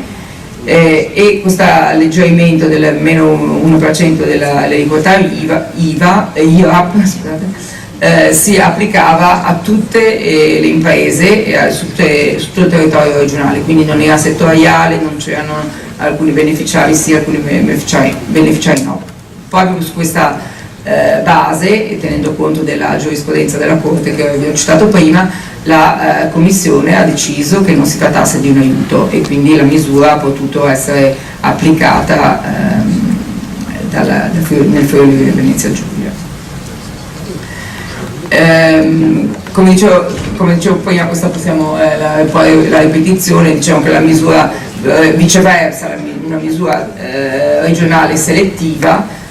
e questo alleggerimento del meno 1% dell'aliquota IRAP si applicava a tutte le imprese e su tutto il territorio regionale, quindi non era settoriale, non c'erano alcuni beneficiari sì, alcuni beneficiari no. Proprio su questa base, e tenendo conto della giurisprudenza della Corte che vi ho citato prima, la Commissione ha deciso che non si trattasse di un aiuto e quindi la misura ha potuto essere applicata nel Friuli Venezia Giulia. Come dicevo prima, questa possiamo la ripetizione, diciamo che la misura viceversa, una misura regionale selettiva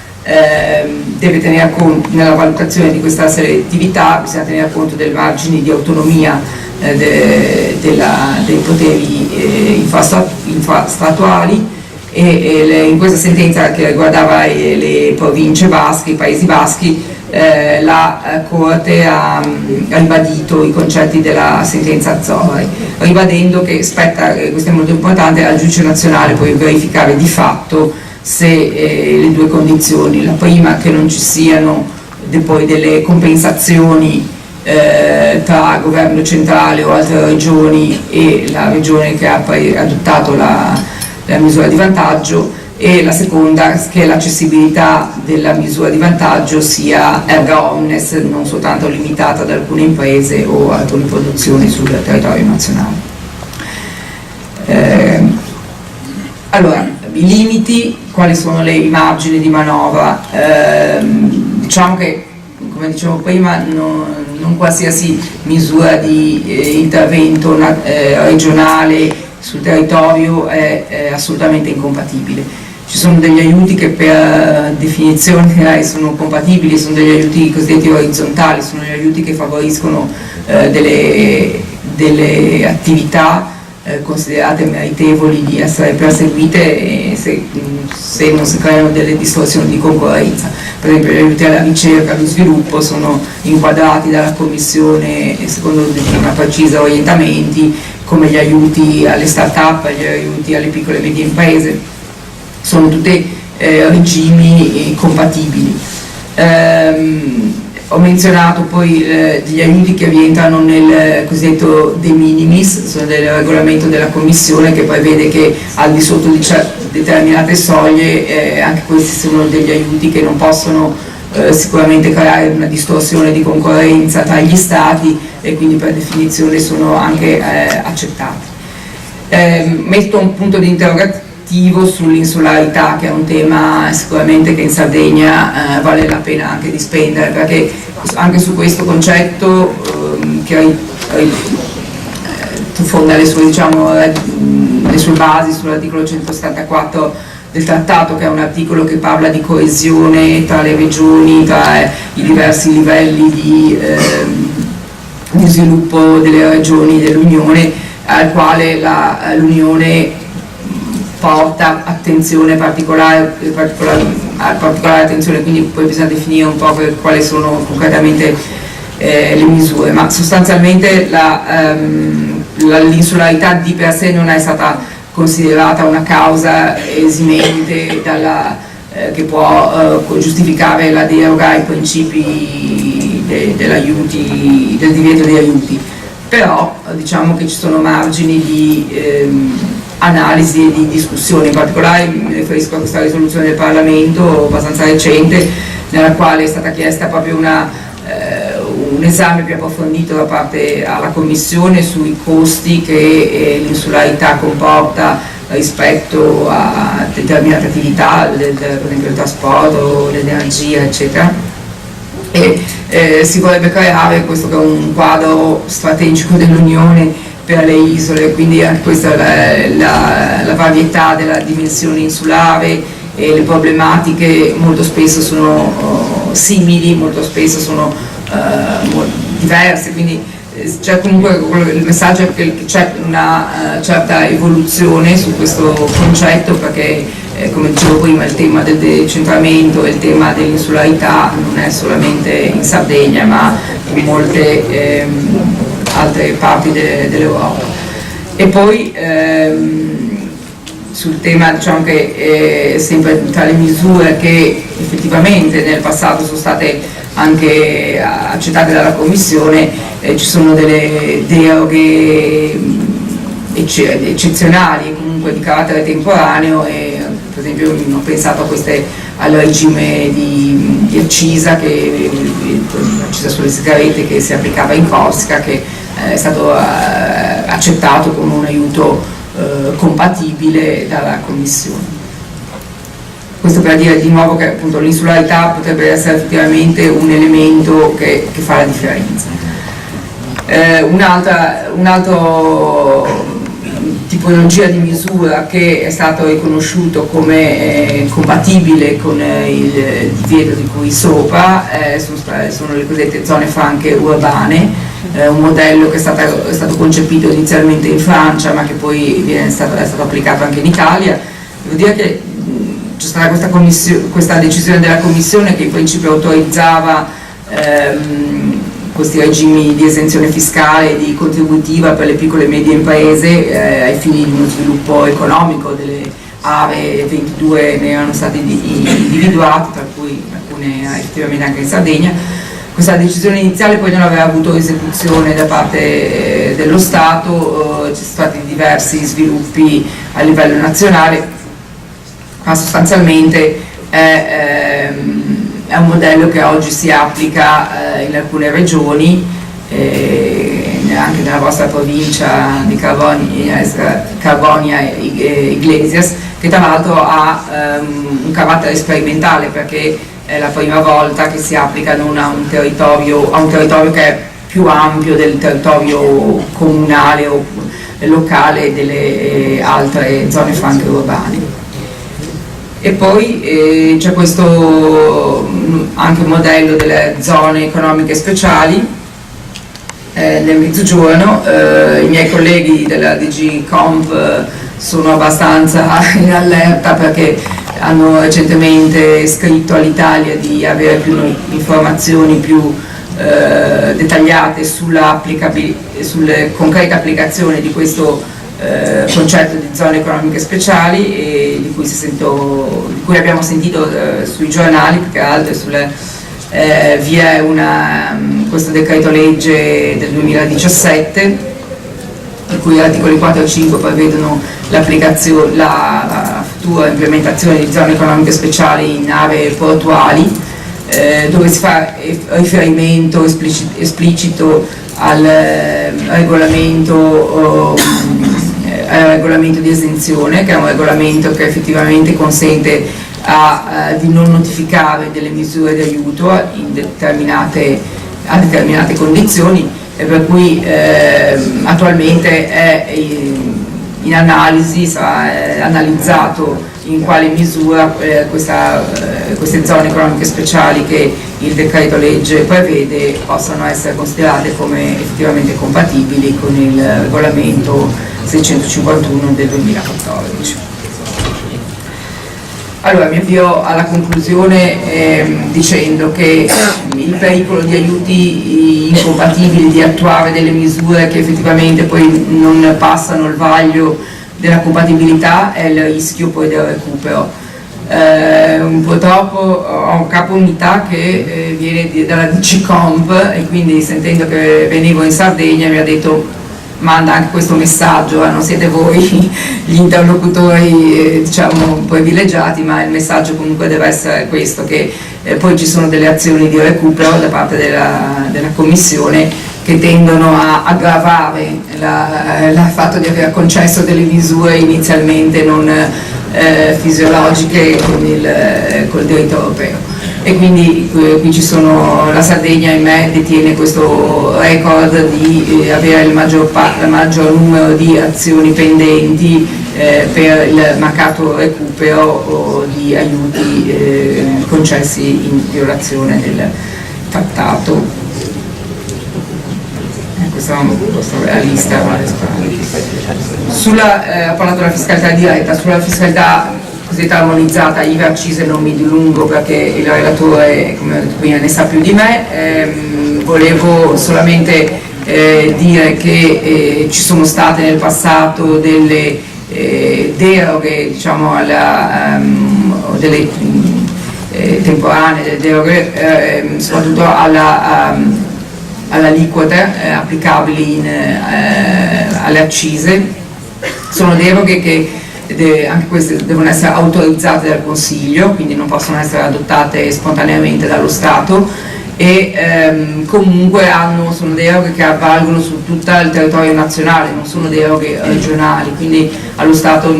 deve tenere conto, nella valutazione di questa selettività bisogna tenere conto dei margini di autonomia dei poteri infrastatuali, e in questa sentenza che riguardava le province basche, i Paesi Baschi, la Corte ha ribadito i concetti della sentenza Azzori, ribadendo che spetta, questo è molto importante, al giudice nazionale poi verificare di fatto se le due condizioni, la prima che non ci siano poi delle compensazioni tra governo centrale o altre regioni e la regione che ha poi adottato la misura di vantaggio, e la seconda che l'accessibilità della misura di vantaggio sia erga omnes, non soltanto limitata ad alcune imprese o alcune produzioni sul territorio nazionale. Allora, i limiti, quali sono i margini di manovra? Diciamo che, come dicevo prima, non qualsiasi misura di intervento regionale sul territorio è assolutamente incompatibile. Ci sono degli aiuti che per definizione sono compatibili, sono degli aiuti cosiddetti orizzontali, sono gli aiuti che favoriscono delle attività considerate meritevoli di essere perseguite se non si creano delle distorsioni di concorrenza. Per esempio gli aiuti alla ricerca e allo sviluppo sono inquadrati dalla Commissione secondo precisi orientamenti, come gli aiuti alle start-up, gli aiuti alle piccole e medie imprese. Sono tutti regimi compatibili. Ho menzionato poi gli aiuti che rientrano nel cosiddetto de minimis, sono del regolamento della Commissione che prevede che al di sotto di determinate soglie anche questi sono degli aiuti che non possono sicuramente creare una distorsione di concorrenza tra gli Stati e quindi per definizione sono anche accettati. Metto un punto di interrogativo sull'insularità, che è un tema sicuramente che in Sardegna vale la pena anche di spendere, perché anche su questo concetto che fonda le sue, le sue basi sull'articolo 174 del trattato, che è un articolo che parla di coesione tra le regioni, tra i diversi livelli di sviluppo delle regioni dell'Unione, al quale l'Unione porta attenzione particolare attenzione, quindi poi bisogna definire un po' quali sono concretamente le misure, ma sostanzialmente l'insularità di per sé non è stata considerata una causa esimente che può giustificare la deroga ai principi del divieto di aiuti, però diciamo che ci sono margini di analisi e di discussione. In particolare mi riferisco a questa risoluzione del Parlamento abbastanza recente, nella quale è stata chiesta proprio un esame più approfondito da parte alla Commissione sui costi che l'insularità comporta rispetto a determinate attività, per esempio il trasporto, l'energia, eccetera. E si vorrebbe creare questo che è un quadro strategico dell'Unione per le isole, quindi anche questa è la varietà della dimensione insulare e le problematiche molto spesso sono simili, molto spesso sono diverse, quindi c'è comunque il messaggio è che c'è una certa evoluzione su questo concetto, perché come dicevo prima il tema del decentramento e il tema dell'insularità non è solamente in Sardegna ma in molte altre parti dell'Europa. E poi sul tema, diciamo che sempre tra le misure che effettivamente nel passato sono state anche accettate dalla Commissione, ci sono delle deroghe eccezionali, comunque di carattere temporaneo, e per esempio ho pensato al regime di accisa sulle sigarette che si applicava in Corsica, che è stato accettato come un aiuto compatibile dalla Commissione. Questo per dire di nuovo che appunto l'insularità potrebbe essere effettivamente un elemento che fa la differenza. Un altro tipologia di misura che è stato riconosciuto come compatibile con il divieto di cui sopra sono le cosiddette zone franche urbane, un modello che è stato concepito inizialmente in Francia ma che poi è stato applicato anche in Italia. Devo dire che c'è stata questa decisione della Commissione che in principio autorizzava questi regimi di esenzione fiscale e di contributiva per le piccole e medie imprese ai fini di uno sviluppo economico delle aree. 22 ne erano stati individuati, tra cui alcune effettivamente anche in Sardegna. Questa decisione iniziale poi non aveva avuto esecuzione da parte dello Stato, ci sono stati diversi sviluppi a livello nazionale, ma sostanzialmente è un modello che oggi si applica in alcune regioni, anche nella vostra provincia di Carbonia Iglesias, che tra l'altro ha un carattere sperimentale, perché è la prima volta che si applica non a un territorio che è più ampio del territorio comunale locale delle altre zone franche urbane. E poi c'è questo anche modello delle zone economiche speciali nel Mezzogiorno. I miei colleghi della DG Comp sono abbastanza in allerta perché hanno recentemente scritto all'Italia di avere più informazioni più dettagliate sulla concreta applicazione di questo concetto di zone economiche speciali, e di cui abbiamo sentito sui giornali, più che altro vi è questo decreto legge del 2017, i cui articoli 4 e 5 prevedono la futura implementazione di zone economiche speciali in aree portuali, dove si fa riferimento esplicito al regolamento di esenzione, che è un regolamento che effettivamente consente di non notificare delle misure di aiuto a determinate condizioni, e per cui attualmente è in analisi, sarà analizzato in quale misura queste zone economiche speciali che il decreto legge prevede possano essere considerate come effettivamente compatibili con il regolamento 651 del 2014. Allora mi avvio alla conclusione dicendo che il pericolo di aiuti incompatibili, di attuare delle misure che effettivamente poi non passano il vaglio della compatibilità, è il rischio poi del recupero. Purtroppo ho un capo unità che viene dalla DC Comp, e quindi sentendo che venivo in Sardegna mi ha detto: manda anche questo messaggio, non siete voi gli interlocutori diciamo privilegiati, ma il messaggio comunque deve essere questo, che poi ci sono delle azioni di recupero da parte della Commissione che tendono a aggravare il fatto di aver concesso delle misure inizialmente non fisiologiche con il diritto europeo. E quindi qui ci sono, la Sardegna ahimè detiene questo record di avere il maggior numero di azioni pendenti per il mancato recupero di aiuti concessi in violazione del trattato. Questa è la lista. Ho parlato della fiscalità diretta, sulla fiscalità cosiddetta armonizzata, IVA, accise, non mi dilungo perché il relatore, come ho detto prima, ne sa più di me. Volevo solamente dire che ci sono state nel passato delle deroghe, diciamo, delle temporanee, delle deroghe, soprattutto alle aliquote applicabili alle accise. Sono deroghe che anche queste devono essere autorizzate dal Consiglio, quindi non possono essere adottate spontaneamente dallo Stato, e comunque sono deroghe che avvalgono su tutto il territorio nazionale, non sono deroghe regionali, quindi allo Stato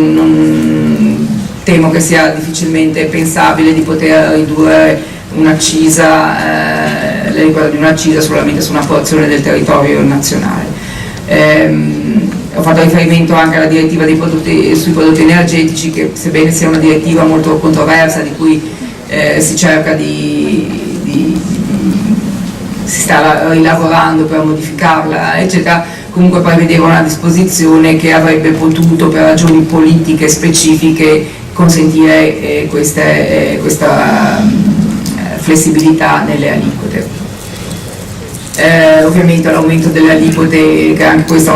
temo che sia difficilmente pensabile di poter ridurre un'accisa, l'aliquota di un'accisa solamente su una porzione del territorio nazionale. Ho fatto riferimento anche alla direttiva sui prodotti energetici, che sebbene sia una direttiva molto controversa di cui si cerca si sta rilavorando per modificarla, eccetera, comunque prevedeva una disposizione che avrebbe potuto, per ragioni politiche specifiche, consentire questa flessibilità nelle aliquote. Ovviamente l'aumento delle aliquote, che anche questo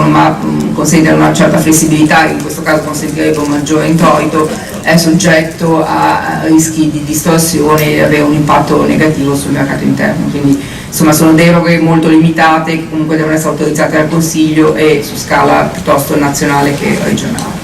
consente una certa flessibilità, che in questo caso consentirebbe un maggiore introito, è soggetto a rischi di distorsione e avere un impatto negativo sul mercato interno. Quindi insomma sono deroghe molto limitate che comunque devono essere autorizzate dal Consiglio e su scala piuttosto nazionale che regionale.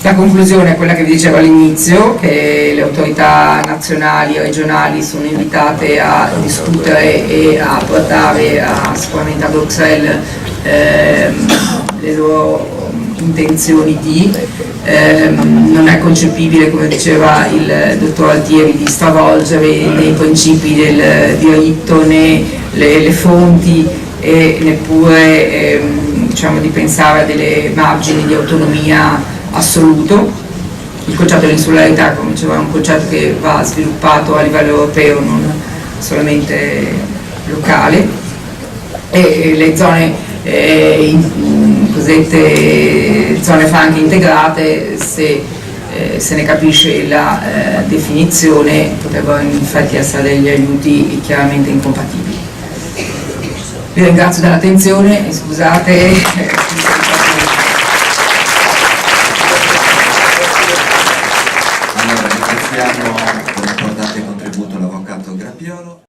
La conclusione è quella che vi dicevo all'inizio, che le autorità nazionali e regionali sono invitate a discutere e a portare sicuramente a Bruxelles le loro intenzioni non è concepibile, come diceva il dottor Altieri, di stravolgere né i principi del diritto né le fonti e neppure diciamo, di pensare a delle margini di autonomia assoluto. Il concetto dell'insularità, come dicevo, è un concetto che va sviluppato a livello europeo, non solamente locale, e le zone cosiddette zone franche integrate, se ne capisce la definizione, potrebbero infatti essere degli aiuti chiaramente incompatibili. Vi ringrazio dell'attenzione e scusate. Allora, ringraziamo